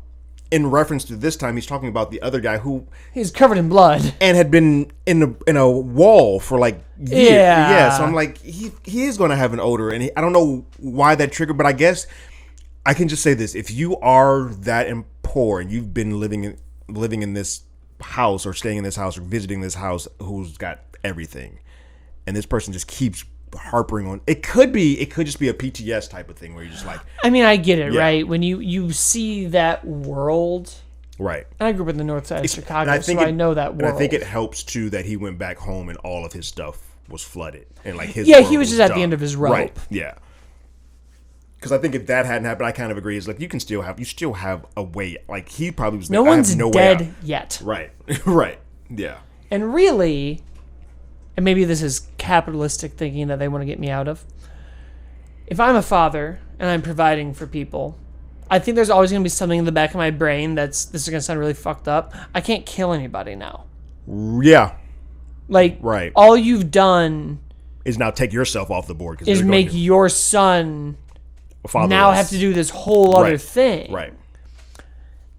in reference to this time, he's talking about the other guy who he's covered in blood and had been in a wall for like years. Yeah. So I'm like, he is going to have an odor, and I don't know why that triggered, but I guess I can just say this: if you are that poor and you've been living in this house or staying in this house or visiting this house, who's got everything, and this person just keeps harping on it, could just be a PTS type of thing where you're just like, I mean, I get it, right? When you see that world, right? I grew up in the north side of Chicago, I know that world. And I think it helps too that he went back home and all of his stuff was flooded, and like his he was just at the end of his rope, right? Yeah. Because I think if that hadn't happened, I kind of agree. It's like you still have a way. Like he probably was. No one's dead yet. Right. Right. Yeah. And really, and maybe this is capitalistic thinking that they want to get me out of. If I'm a father and I'm providing for people, I think there's always going to be something in the back of my brain this is going to sound really fucked up. I can't kill anybody now. Yeah. Like, right. All you've done is now take yourself off the board. Is make your son now have to do this whole other thing. Right.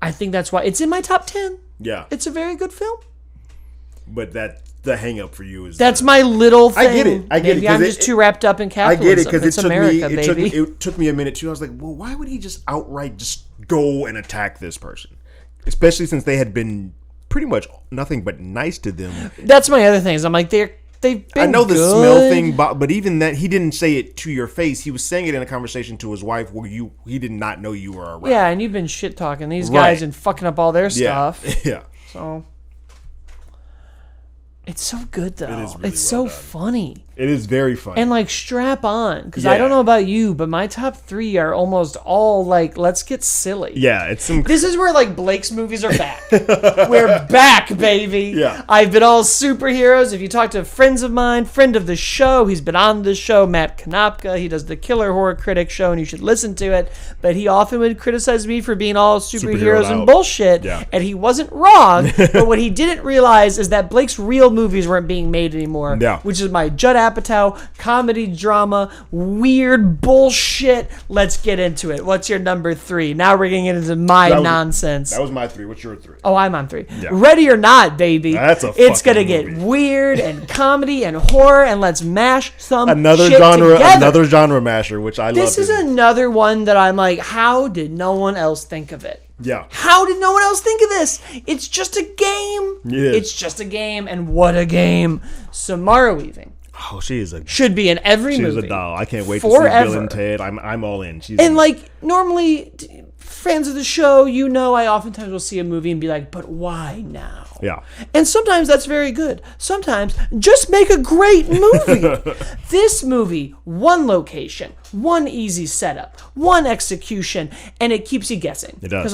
I think that's why it's in my top 10. Yeah. It's a very good film. But the hang up for you is that's my little thing. I get it. Maybe I'm just too wrapped up in capitalism. I get it because it took me a minute too. I was like, well, why would he just outright just go and attack this person, especially since they had been pretty much nothing but nice to them. That's my other thing. Is I'm like they've been. I know the good. smell thing, but even that he didn't say it to your face. He was saying it in a conversation to his wife where he did not know you were around. Yeah, and you've been shit talking these guys and fucking up all their stuff. Yeah. So. It's so good though. is really it's so well done. funny. It is very funny. And like strap on, because Yeah. I don't know about you, but my top 3 are almost all like, let's get silly. yeah, it's some. This is where like Blake's movies are back. We're back, baby. Yeah. I've been all superheroes. If you talk to friends of mine, friend of the show, he's been on the show, Matt Konopka. He does the Killer Horror Critic show, and you should listen to it. But he often would criticize me for being all superheroes and out. bullshit. Yeah. And he wasn't wrong. But what he didn't realize is that Blake's real movies weren't being made anymore. Yeah. Which is my Judd Apatow comedy drama, weird bullshit. Let's get into it. What's your number 3? Now we're getting into my nonsense. That was my 3. What's your 3? Oh, I'm on 3. Yeah. Ready or not, baby. That's a It's fucking gonna get movie. weird and comedy and horror, and let's mash some Another shit genre, together. another genre masher, which I love. This is another one that I'm like, how did no one else think of it? Yeah. How did no one else think of this? It's just a game. Yeah. It's just a game, and what a game. Samara Weaving Oh, she is a. should be in every She's movie. a doll. I can't wait to see Forever. Bill and Ted. I'm all in. She's And like normally, fans of the show, you know, I oftentimes will see a movie and be like, but why now? yeah. And sometimes that's very good. Sometimes just make a great movie. This movie, one location, one easy setup, one execution, and it keeps you guessing. It does. Because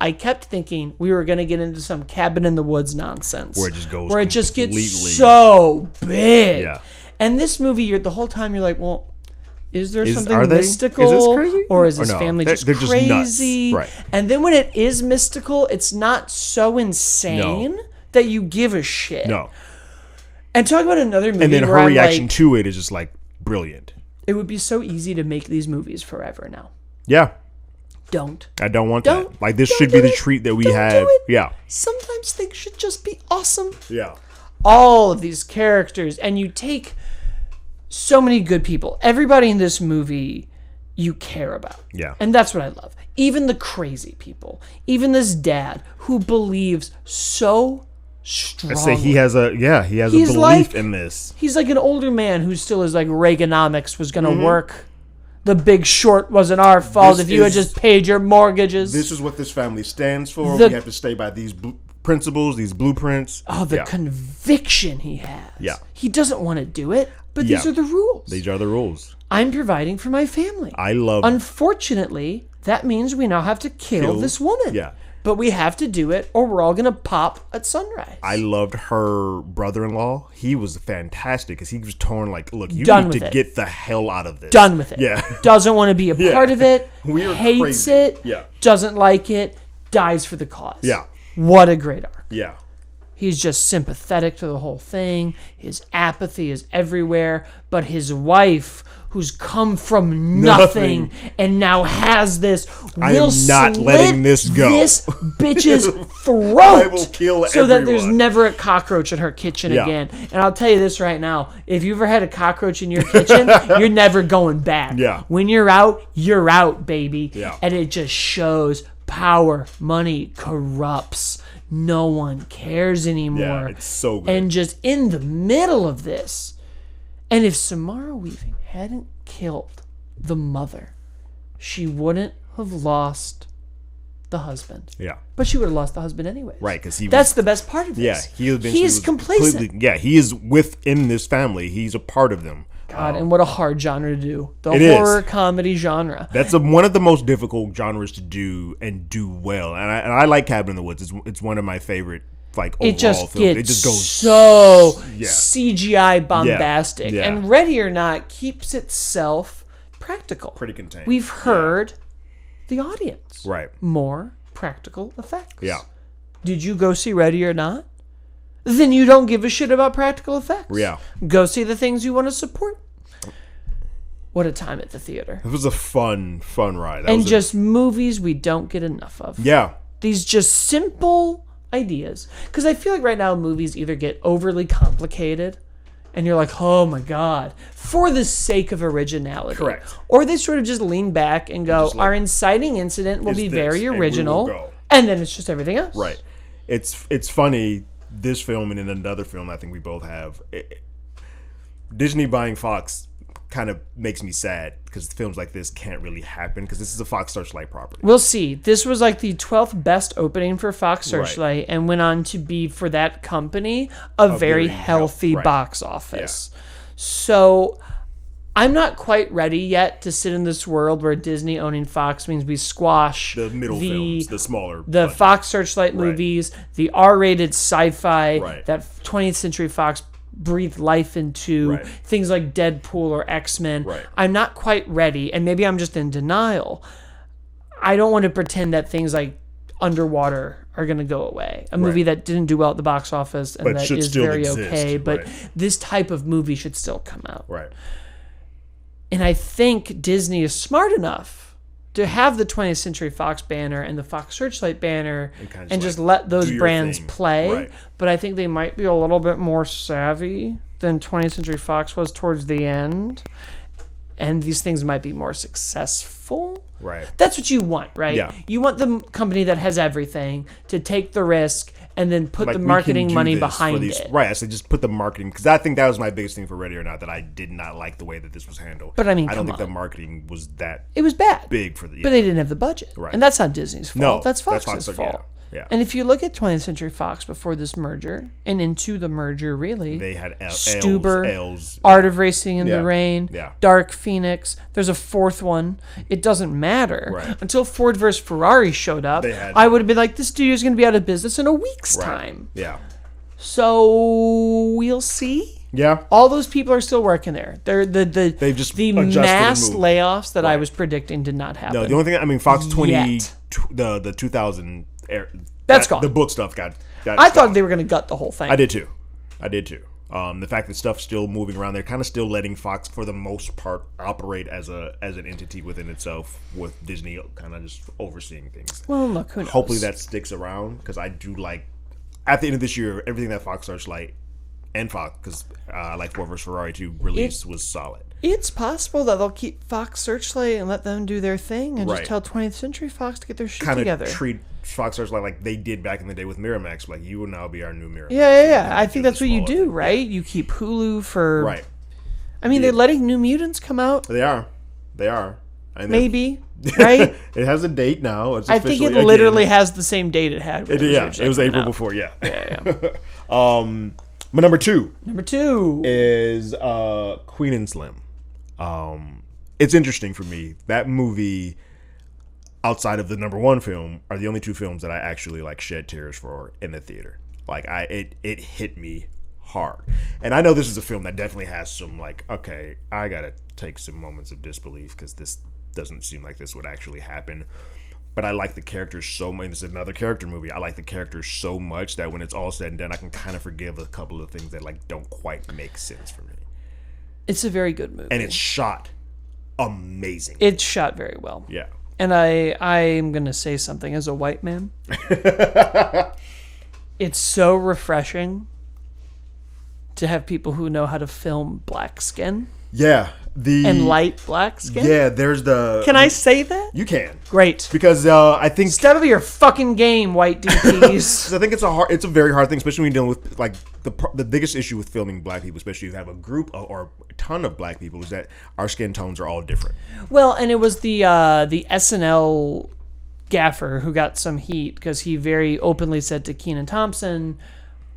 I kept thinking we were going to get into some cabin in the woods nonsense. Where it just goes Where it just gets completely- so big. Yeah. And this movie, the whole time you're like, well, is there Are something they? mystical? Is this crazy? Or is Or this no? family They're just just crazy? nuts. Right. And then when it is mystical, it's not so insane that you give a shit. No. And talk about another movie And then where her I'm reaction like, to it is just like brilliant. it would be so easy to make these movies forever now. Yeah. Don't. I don't want Don't- that. Like this don't should be do the it. treat that we Don't have. do it. Yeah. Sometimes things should just be awesome. Yeah. All of these characters, and you take so many good people. Everybody in this movie you care about. Yeah. And that's what I love. Even the crazy people. Even this dad who believes so strongly. I say he has a He's belief like- in this. He's like an older man who still is like Reaganomics was going to Mm-hmm. work. The Big Short wasn't our fault This if you had is- just paid your mortgages. This is what this family stands for. The- We have to stay by these principles, these blueprints. Oh, the Yeah. conviction he has. Yeah. He doesn't want to do it, but these Yeah. are the rules. These are the rules. I'm providing for my family. I love. Unfortunately, that means we now have to kill this woman. Yeah. But we have to do it or we're all going to pop at sunrise. I loved her brother-in-law. He was fantastic because he was torn. Like, look, you Done need with to it. get the hell out of this. Done with it. Yeah. Doesn't want to be a part of it. We're hates crazy. it. Yeah. Doesn't like it. Dies for the cause. Yeah. What a great arc. Yeah. He's just sympathetic to the whole thing. His apathy is everywhere. But his wife, who's come from nothing and now has this, I will am not slit letting this go. this bitch's throat. I will kill so that there's everyone. never a cockroach in her kitchen Yeah. again. And I'll tell you this right now: if you've ever had a cockroach in your kitchen, you're never going back. Yeah. When you're out, baby. Yeah. And it just shows power, money corrupts. No one cares anymore. Yeah, it's so good. And just in the middle of this, and if Samara Weaving hadn't killed the mother, she wouldn't have lost the husband. Yeah. But she would have lost the husband anyway. Right, because he was. That's the best part of Yeah, this. he eventually He's was complacent. completely- Yeah, he is within this family. He's a part of them. God, and what a hard genre to do. The It is. horror comedy genre. That's one of the most difficult genres to do and do well. And I like Cabin in the Woods. It's one of my favorite like overall It just films. gets It just goes so Yeah. CGI bombastic. Yeah. And Ready or Not keeps itself practical. pretty contained. We've heard the audience. right. More practical effects. Yeah. Did you go see Ready or Not? Then you don't give a shit about practical effects. Yeah. Go see the things you want to support. What a time at the theater. It was a fun ride. That And was just movies we don't get enough of. yeah. These just simple ideas. Because I feel like right now movies either get overly complicated and you're like, oh my God, for the sake of originality. Correct. Or they sort of just lean back and go, just like, our inciting incident will "Is be this, very and we will original. go." And then it's just everything else. Right. It's funny. This film and in another film I think we both have. Disney buying Fox kind of makes me sad because films like this can't really happen because this is a Fox Searchlight property. We'll see. This was like the 12th best opening for Fox Searchlight and went on to be, for that company, a very healthy box office. Yeah. So I'm not quite ready yet to sit in this world where Disney owning Fox means we squash the middle films, the smaller, the Fox Searchlight movies, the R-rated sci-fi that 20th Century Fox breathed life into, things like Deadpool or X-Men. I'm not quite ready, and maybe I'm just in denial. I don't want to pretend that things like Underwater are going to go away. A movie that didn't do well at the box office and that is very okay, but this type of movie should still come out. Right. And I think Disney is smart enough to have the 20th Century Fox banner and the Fox Searchlight banner and just let those brands play. Right. But I think they might be a little bit more savvy than 20th Century Fox was towards the end. And these things might be more successful. Right. That's what you want, right? Yeah. You want the company that has everything to take the risk and then put the marketing money behind it. Right, so just put the marketing, because I think that was my biggest thing for Ready or Not, that I did not like the way that this was handled. But I mean, I don't think the marketing was that it was bad. Big for the... But they didn't have the budget. Right. And that's not Disney's fault. No, that's Fox's fault. Yeah. And if you look at 20th Century Fox before this merger, and into the merger, really, they had Stuber, Art of Racing in the Rain, Dark Phoenix. There's a fourth one. It doesn't matter. Until Ford versus Ferrari showed up, I would have been like, this studio's going to be out of business in a week's time. Yeah. So we'll see. Yeah. All those people are still working there. They're They've just the mass layoffs that I was predicting did not happen. No, the only thing, I mean, Fox 20, the 2000... That's gone. The book stuff got I thought they were going to gut the whole thing. I did too. The fact that stuff's still moving around, they're kind of still letting Fox, for the most part, operate as an entity within itself, with Disney kind of just overseeing things. Well, look, who knows? Hopefully that sticks around, because I do like, at the end of this year, everything that Fox Searchlight and Fox, because like Ford vs. Ferrari 2 released was solid. It's possible that they'll keep Fox Searchlight and let them do their thing and just tell 20th Century Fox to get their shit together. Kind of treat Fox Searchlight like they did back in the day with Miramax. Like, you will now be our new Miramax. Yeah. I think that's what you do, right? You keep Hulu for... Right. I mean, they're letting New Mutants come out. They are. Maybe, right? It has a date now. I think it literally has the same date it had. It was April before, yeah. My number two is Queen and Slim. It's interesting for me. That movie, outside of the number one film, are the only two films that I actually like shed tears for in the theater. Like, it hit me hard. And I know this is a film that definitely has some, like, okay, I gotta take some moments of disbelief because this doesn't seem like this would actually happen. But I like the characters so much. It's another character movie. I like the characters so much that when it's all said and done, I can kind of forgive a couple of things that, like, don't quite make sense for me. It's a very good movie. And it's shot amazing. It's shot very well. Yeah. And I'm going to say something as a white man. It's so refreshing to have people who know how to film black skin. Yeah. And light black skin? Yeah, there's the... Can I say that? You can. Great. Because I think... Step of your fucking game, white DPs. I think it's a very hard thing, especially when you're dealing with, like, the biggest issue with filming black people, especially if you have a group or a ton of black people, is that our skin tones are all different. Well, and it was the SNL gaffer who got some heat because he very openly said to Kenan Thompson,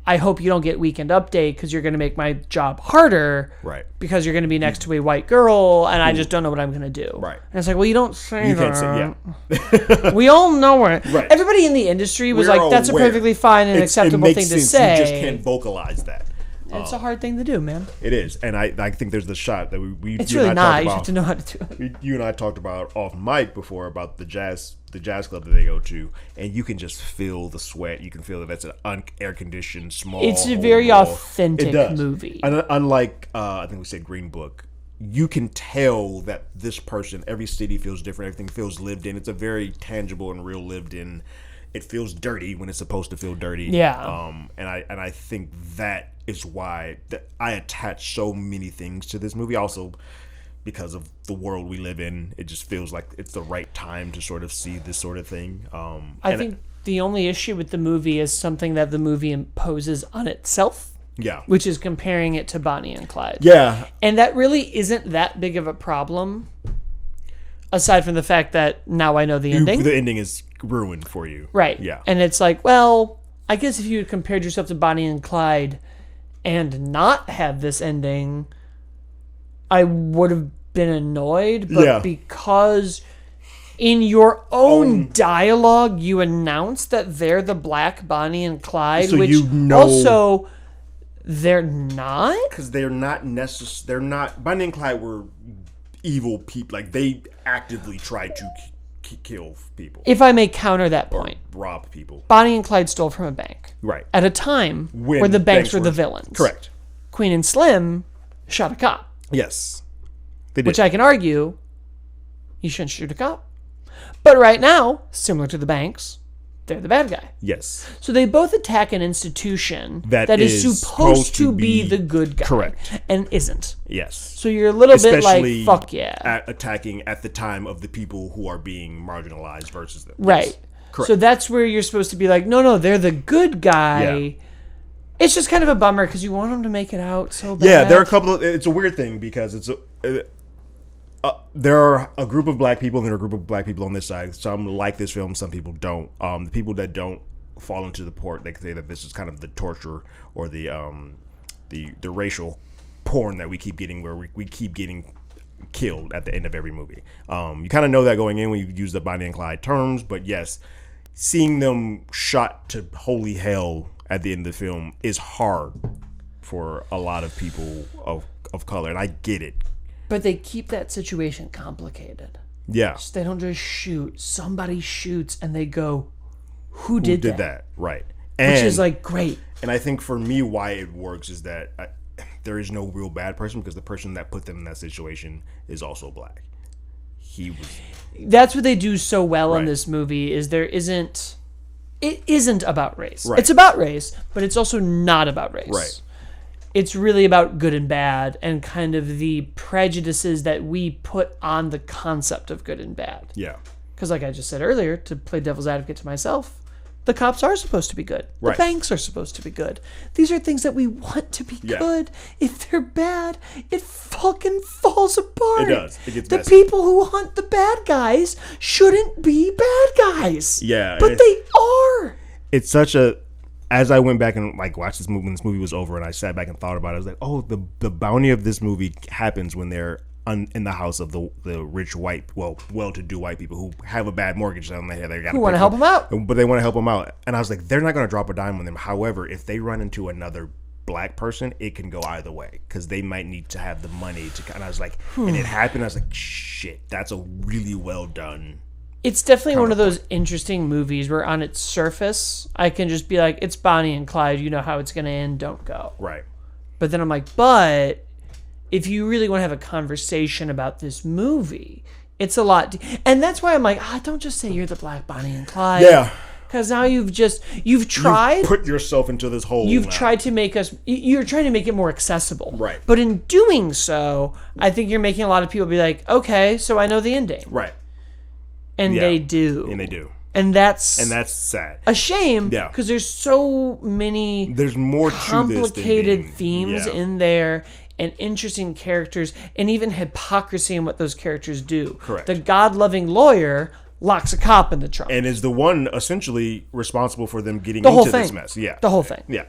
I hope you don't get Weekend Update because you're going to make my job harder. Right. Because you're going to be next to a white girl, and I just don't know what I'm going to do. Right. And it's like, well, you don't say that. Can't say, We all know it. Right. Everybody in the industry was like, that's aware. A perfectly fine and acceptable thing to say. You just can't vocalize that. It's a hard thing to do, man. It is. And I think there's the shot that we it's really not. You have to know how to do it. You and I talked about off mic before about the jazz club that they go to, and you can just feel the sweat. You can feel that that's an air conditioned small. It's a very authentic movie. Unlike I think we said Green Book, you can tell that this person, every city feels different. Everything feels lived in. It's a very tangible and real lived in. It feels dirty when it's supposed to feel dirty. Yeah. And I think that is why I attach so many things to this movie. Also, because of the world we live in, it just feels like it's the right time to sort of see this sort of thing. I think the only issue with the movie is something that the movie imposes on itself. Yeah. which is comparing it to Bonnie and Clyde. Yeah. And that really isn't that big of a problem, aside from the fact that now I know the ending. The ending is ruined for you. Right. Yeah. And it's like, well, I guess if you had compared yourself to Bonnie and Clyde and not had this ending, I would have been annoyed. But because in your own dialogue you announce that they're the black Bonnie and Clyde, so which also they're not. Because they're not necessarily... They're not... Bonnie and Clyde were evil people. Like, they actively tried to kill people. If I may counter that point. Rob people. Bonnie and Clyde stole from a bank. Right. At a time When where the banks were the villains. Correct. Queen and Slim shot a cop. Yes. They did. Which I can argue, you shouldn't shoot a cop. But right now, similar to the banks, they're the bad guy. Yes. So they both attack an institution that is supposed to be the good guy. Correct. And isn't. Yes. So you're a little bit like, fuck yeah. Attacking at the time of the people who are being marginalized versus them. Right. Yes. Correct. So that's where you're supposed to be like, no, they're the good guy. Yeah. It's just kind of a bummer because you want them to make it out so bad. Yeah, there are a couple of... It's a weird thing because it's there are a group of black people and there are a group of black people on this side. Some like this film, some people don't. The people that don't fall into the port, they can say that this is kind of the torture or the racial porn that we keep getting, where we keep getting killed at the end of every movie. You kind of know that going in when you use the Bonnie and Clyde terms, but yes, seeing them shot to holy hell at the end of the film is hard for a lot of people of color, and I get it. But they keep that situation complicated. Yeah. They don't just shoot. Somebody shoots and they go, who did that? Right. Which is like great. And I think for me why it works is that there is no real bad person because the person that put them in that situation is also black. That's what they do so well in this movie is it isn't about race. Right. It's about race, but it's also not about race. Right. It's really about good and bad and kind of the prejudices that we put on the concept of good and bad. Yeah. Because like I just said earlier, to play devil's advocate to myself, the cops are supposed to be good. Right. The banks are supposed to be good. These are things that we want to be good. If they're bad, it fucking falls apart. It does. It gets messy. People who hunt the bad guys shouldn't be bad guys. Yeah. But they are. It's such a... As I went back and like watched this movie when this movie was over and I sat back and thought about it, I was like, oh, the bounty of this movie happens when they're in the house of the rich white, well-to-do white people who have a bad mortgage on their head. They who want to help them out. But they want to help them out. And I was like, they're not going to drop a dime on them. However, if they run into another black person, it can go either way because they might need to have the money to... And I was like, and it happened. I was like, shit, that's a really well done... It's definitely one of those interesting movies where on its surface, I can just be like, it's Bonnie and Clyde, you know how it's going to end, don't go. Right. But then I'm like, but if you really want to have a conversation about this movie, it's a lot. And that's why I'm like, don't just say you're the black Bonnie and Clyde. Yeah. Because now you've tried. You've put yourself into this hole. You're trying to make it more accessible. Right. But in doing so, I think you're making a lot of people be like, okay, so I know the ending. Right. And they do. And they do. And that's sad. A shame. Yeah. Because there's so many more complicated themes in there and interesting characters and even hypocrisy in what those characters do. Correct. The God-loving lawyer locks a cop in the trunk. And is the one essentially responsible for them getting into this mess. Yeah. The whole thing. Yeah.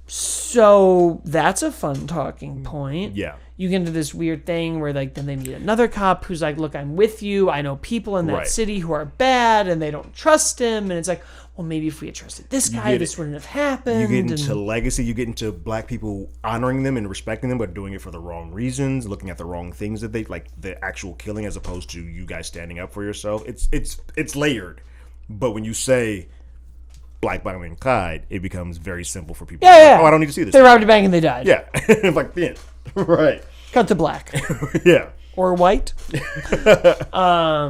So that's a fun talking point. Yeah. You get into this weird thing where like then they meet another cop who's like, look, I'm with you. I know people in that city who are bad and they don't trust him. And it's like, well, maybe if we had trusted this guy, this wouldn't have happened. You get into legacy. You get into black people honoring them and respecting them, but doing it for the wrong reasons, looking at the wrong things that they like, the actual killing as opposed to you guys standing up for yourself. It's layered. But when you say Black Bonnie and Clyde, it becomes very simple for people. Yeah. Oh, I don't need to see this. They robbed a bank and they died. Yeah. Like the end. Right. Cut to black. Yeah. Or white. I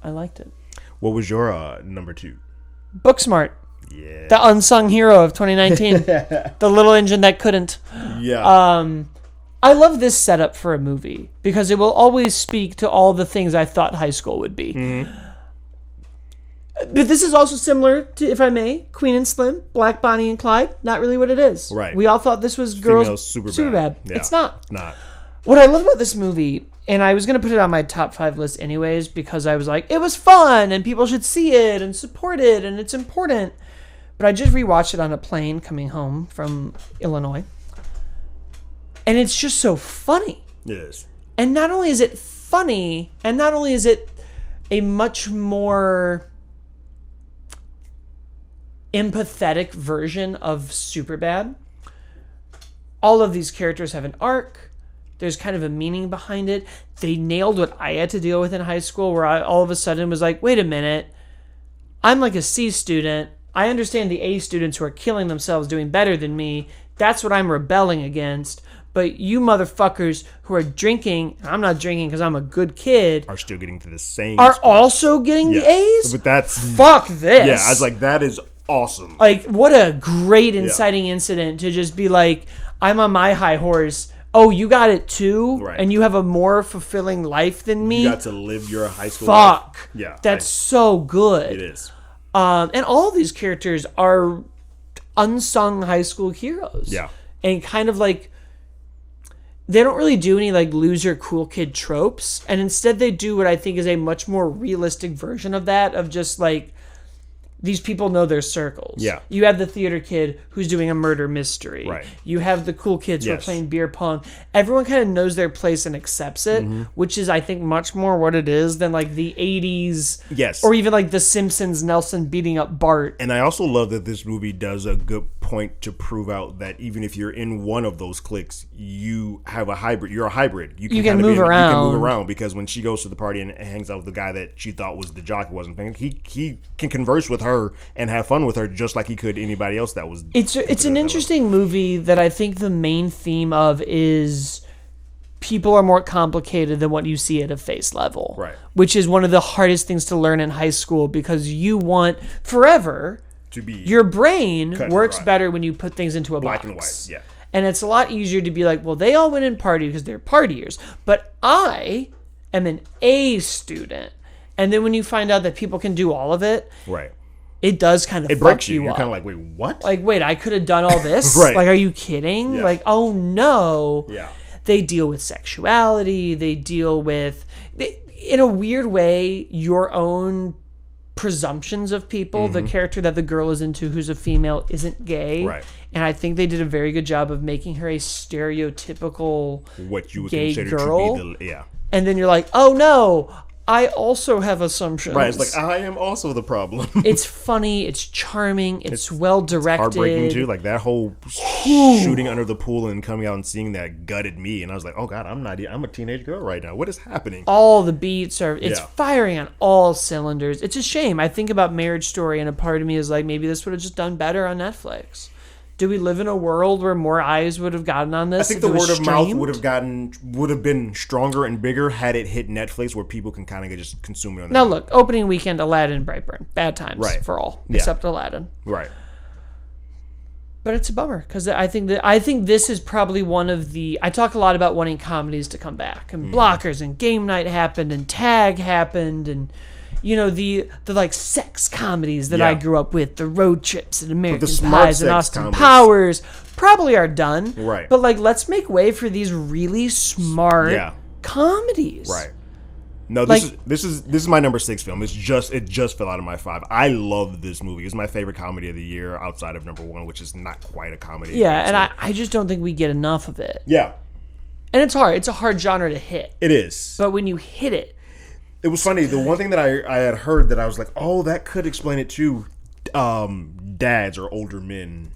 liked it. What was your number 2? Booksmart. Yeah. The unsung hero of 2019. The little engine that couldn't. Yeah. I love this setup for a movie because it will always speak to all the things I thought high school would be. Mm-hmm. But this is also similar to, if I may, Queen and Slim, Black Bonnie and Clyde. Not really what it is. Right. We all thought this was girls super bad. Yeah. It's not. Not. What I love about this movie, and I was going to put it on my top 5 list anyways, because I was like, it was fun, and people should see it, and support it, and it's important. But I just rewatched it on a plane coming home from Illinois. And it's just so funny. It is. And not only is it funny, and not only is it a much more empathetic version of Superbad, all of these characters have an arc. There's kind of a meaning behind it. They nailed what I had to deal with in high school, where I all of a sudden was like, wait a minute, I'm like a C student. I understand the A students who are killing themselves doing better than me. That's what I'm rebelling against. But you motherfuckers who are drinking, I'm not drinking because I'm a good kid, Are still getting to the same. are also getting the A's? But that's. Fuck this. Yeah, I was like, that is awesome. Like, what a great inciting incident to just be like, I'm on my high horse. Oh, you got it too? Right. And you have a more fulfilling life than me? You got to live your high school life. Fuck. Yeah. That's so good. It is. And all of these characters are unsung high school heroes. Yeah. And kind of like, they don't really do any like loser cool kid tropes. And instead they do what I think is a much more realistic version of that, of just like, these people know their circles. Yeah. You have the theater kid who's doing a murder mystery. Right. You have the cool kids who are playing beer pong. Everyone kind of knows their place and accepts it, which is, I think, much more what it is than like the 80s. Yes. Or even like The Simpsons, Nelson beating up Bart. And I also love that this movie does a good point to prove out that even if you're in one of those cliques, you have a hybrid. You're a hybrid. You can kind of move around. You can move around, because when she goes to the party and hangs out with the guy that she thought was the jock who wasn't paying, he can converse with her and have fun with her just like he could anybody else that was. It's an interesting movie that I think the main theme of is people are more complicated than what you see at a face level. Right. Which is one of the hardest things to learn in high school, because you want forever To be your brain cut and works dry. better when you put things into a black box. and white. Yeah. And it's a lot easier to be like, well, they all went and partied because they're partiers, but I am an A student. And then when you find out that people can do all of it, Right. it does kind of It fuck breaks you. you You're up. kind of like, wait, what? Like, wait, I could have done all this? Right. Like, are you kidding? Yeah. Like, oh no. Yeah. They deal with sexuality. They deal with, in a weird way, your own presumptions of people. The character that the girl is into, who's a female, isn't gay. Right. And I think they did a very good job of making her a stereotypical What you would gay consider girl. to be the And then you're like, oh no, I also have assumptions. Right. It's like, I am also the problem. It's funny, it's charming, it's well directed. Heartbreaking too. Like that whole shooting under the pool and coming out and seeing that gutted me, and I was like, oh god, I'm a teenage girl right now. What is happening? All the beats are, it's Yeah. firing on all cylinders. It's a shame. I think about Marriage Story, and a part of me is like, maybe this would have just done better on Netflix. Do we live in a world where more eyes would have gotten on this? I think if the it was word of mouth streamed? would have been stronger and bigger had it hit Netflix, where people can kind of just consume it on Now their look, opening weekend, Aladdin, Brightburn, bad times Right. for all, Yeah. except Aladdin. Right. But it's a bummer, because I think this is probably one of the. I talk a lot about wanting comedies to come back, and Blockers and Game Night happened, and Tag happened, and the like sex comedies that I Yeah. grew up with, the Road Trips and American smart Pies and sex Austin comedies. Powers, probably are done. Right. But like, let's make way for these really smart Yeah. comedies. Right. No, Like- this is my number 6 film. It just fell out of my 5. I love this movie. It's my favorite comedy of the year outside of number 1, which is not quite a comedy. Yeah, and I just don't think we get enough of it. Yeah, And it's hard. It's a hard genre to hit. it is. But when you hit it, It was funny. The one thing that I had heard that I was like, oh, that could explain it too. Dads or older men,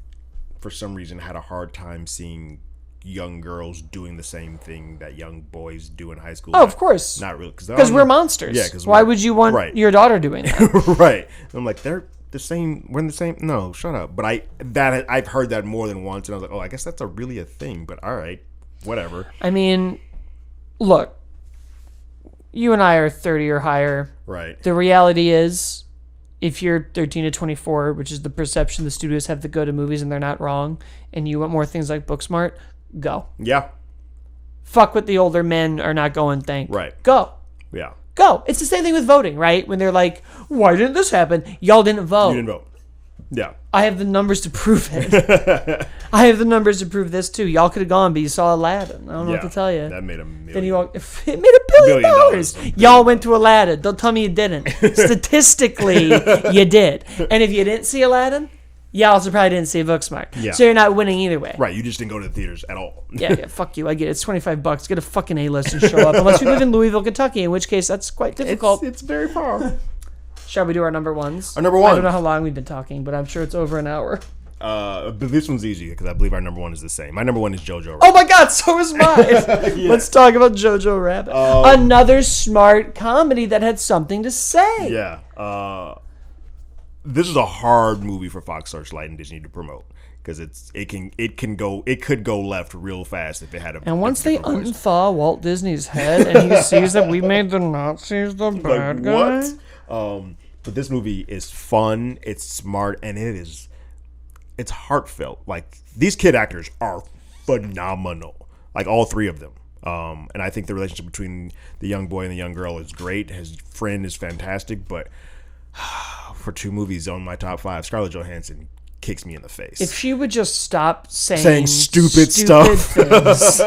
for some reason, had a hard time seeing young girls doing the same thing that young boys do in high school. oh, of course. Not really, Because we're monsters. Yeah, because why would you want your daughter doing that? right. I'm like, they're the same. We're in the same. No, shut up. But I've heard that more than once, and I was like, oh, I guess that's really a thing. But all right, whatever. I mean, look, you and I are 30 or higher. Right. The reality is, if you're 13 to 24, which is the perception the studios have to go to movies, and they're not wrong, and you want more things like Booksmart, go. Yeah. Fuck what the older men are not going, think. Right. Go. Yeah. Go. It's the same thing with voting, right? When they're like, why didn't this happen? Y'all didn't vote. You didn't vote. Yeah. I have the numbers to prove it. I have the numbers to prove this too. Y'all could have gone, but you saw Aladdin. I don't know what to tell you. That made $1 million. Then it made $1 billion. Y'all went to Aladdin. Don't tell me you didn't. Statistically, you did. And if you didn't see Aladdin, you also probably didn't see Booksmart. Yeah. So you're not winning either way. Right. You just didn't go to the theaters at all. Yeah, fuck you. I get it. It's $25. Get a fucking A-list and show up. Unless you live in Louisville, Kentucky, in which case that's quite difficult. It's very far. Shall we do our number ones? Our number one. I don't know how long we've been talking, but I'm sure it's over an hour. But this one's easy because I believe our number one is the same. My number one is Jojo Rabbit. Oh my god, so is mine. Yeah. Let's talk about Jojo Rabbit. Another smart comedy that had something to say. Yeah. This is a hard movie for Fox Searchlight and Disney to promote because it could go left real fast if it had a. And once they unthaw Walt Disney's head and he sees that we made the Nazis the bad guy. What? But this movie is fun. It's smart and it's heartfelt. Like these kid actors are phenomenal. Like all three of them. And I think the relationship between the young boy and the young girl is great. His friend is fantastic, but for two movies on my top 5, Scarlett Johansson kicks me in the face. If she would just stop saying stupid stuff. Things.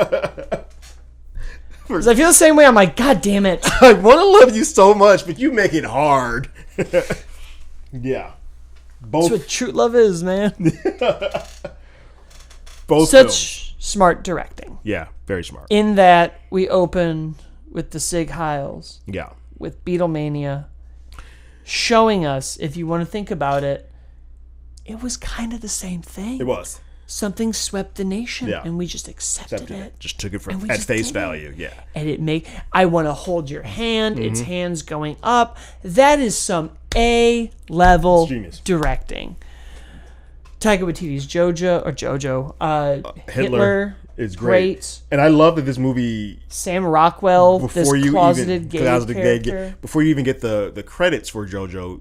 Because I feel the same way. I'm like, God damn it. I want to love you so much, but you make it hard. Yeah. Both. That's what true love is, man. Both Such films. smart directing. Yeah, very smart. In that we open with the Sig Heils. Yeah. With Beatlemania. Showing us, if you want to think about it, it was kind of the same thing. It was. Something swept the nation, and we just accepted it. Just took it at face value, yeah. And I want to hold your hand. Its hands going up. That is some A-level directing. Taika Waititi's Jojo. Hitler is great. And I love that this movie. Sam Rockwell, this closeted gay character. Before you even get the credits for Jojo,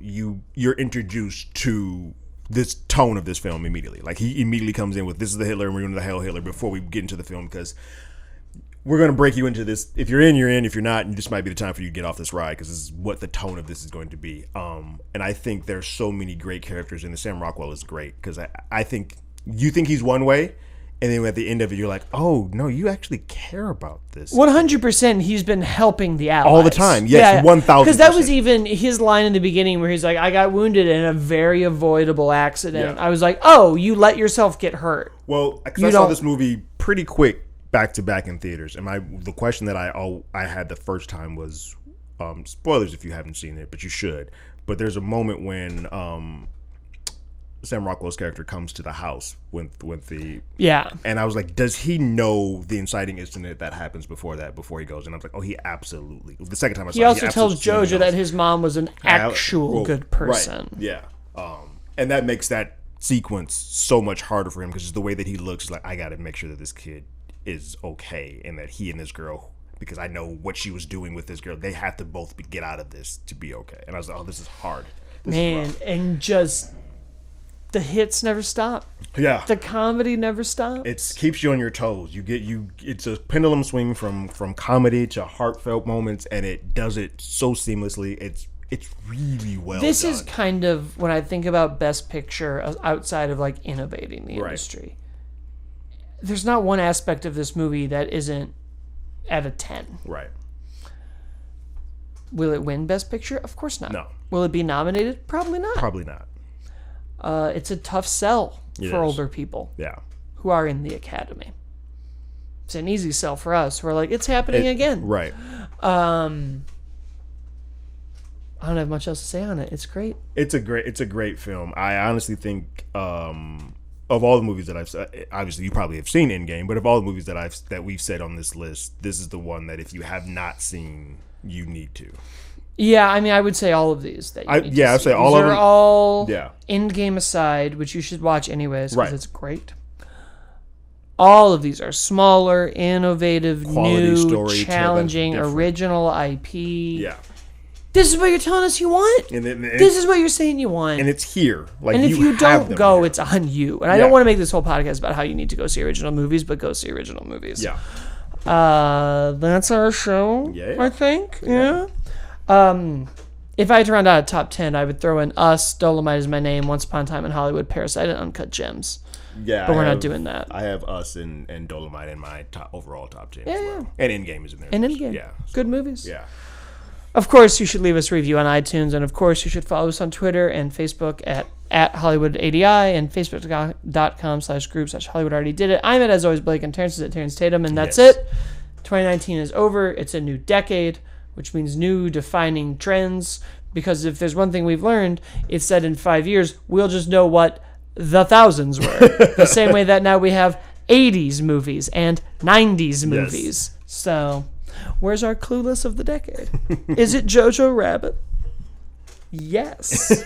you're introduced to this tone of this film immediately. Like he immediately comes in with this is the Hitler and we're going to the Hail Hitler before we get into the film because we're going to break you into this. If you're in, you're in. If you're not, this might be the time for you to get off this ride because this is what the tone of this is going to be. And I think there's so many great characters in the Sam Rockwell is great because I think you think he's one way and then at the end of it you're like, oh no, you actually care about this. 100% he's been helping the Allies. All the time. Yes, 1,000%. Because that was even his line in the beginning where he's like, I got wounded in a very avoidable accident. Yeah. I was like, oh, you let yourself get hurt. Well, because I saw this movie pretty quick back to back in theaters. And the question that I had the first time was, spoilers if you haven't seen it, but you should. But there's a moment when Sam Rockwell's character comes to the house with the and I was like, does he know the inciting incident that happens before he goes? And I was like, oh, he absolutely. The second time I saw he also tells Jojo that his mom was an actual good person. Right. Yeah, and that makes that sequence so much harder for him because the way that he looks is like, I got to make sure that this kid is okay and that he and this girl, because I know what she was doing with this girl, they have to both get out of this to be okay. And I was like, oh, this is hard. And just. The hits never stop. Yeah. The comedy never stops. It keeps you on your toes. It's a pendulum swing from comedy to heartfelt moments, and it does it so seamlessly. It's really well done. This is kind of when I think about Best Picture outside of like innovating the industry. There's not one aspect of this movie that isn't at a 10. Right. Will it win Best Picture? Of course not. No. Will it be nominated? Probably not. Probably not. It's a tough sell for older people who are in the academy. It's an easy sell for us. We're like, it's happening again. Right. I don't have much else to say on it. It's great. It's a great film. I honestly think of all the movies that I've obviously you probably have seen Endgame, but of all the movies that we've said on this list, this is the one that if you have not seen, you need to. Yeah, I mean, I would say all of these. That you need to I'd see. say all of them. These are all Endgame aside, which you should watch anyways because it's great. All of these are smaller, innovative, quality new, challenging, original IP. Yeah. This is what you're telling us you want. This is what you're saying you want. And it's here. Like, and if you don't go, it's on you. And I don't want to make this whole podcast about how you need to go see original movies, but go see original movies. Yeah. That's our show, I think. Yeah. If I had to round out a top 10, I would throw in Us, Dolomite Is My Name, Once Upon a Time in Hollywood, Parasite, and Uncut Gems. Yeah, but we're not doing that. I have Us and Dolomite in my overall top 10 as well. And Endgame is in there. And Endgame. Yeah. So, good movies. Yeah. Of course, you should leave us a review on iTunes, and of course, you should follow us on Twitter and Facebook at HollywoodADI and Facebook.com/group/Hollywood Already Did It. I'm at, as always, Blake, and Terrence is at Terrence Tatum, and that's it. 2019 is over. It's a new decade, which means new defining trends, because if there's one thing we've learned, it's that in 5 years, we'll just know what the thousands were. The same way that now we have 80s movies and 90s movies. So, where's our Clueless of the decade? Is it Jojo Rabbit? Yes.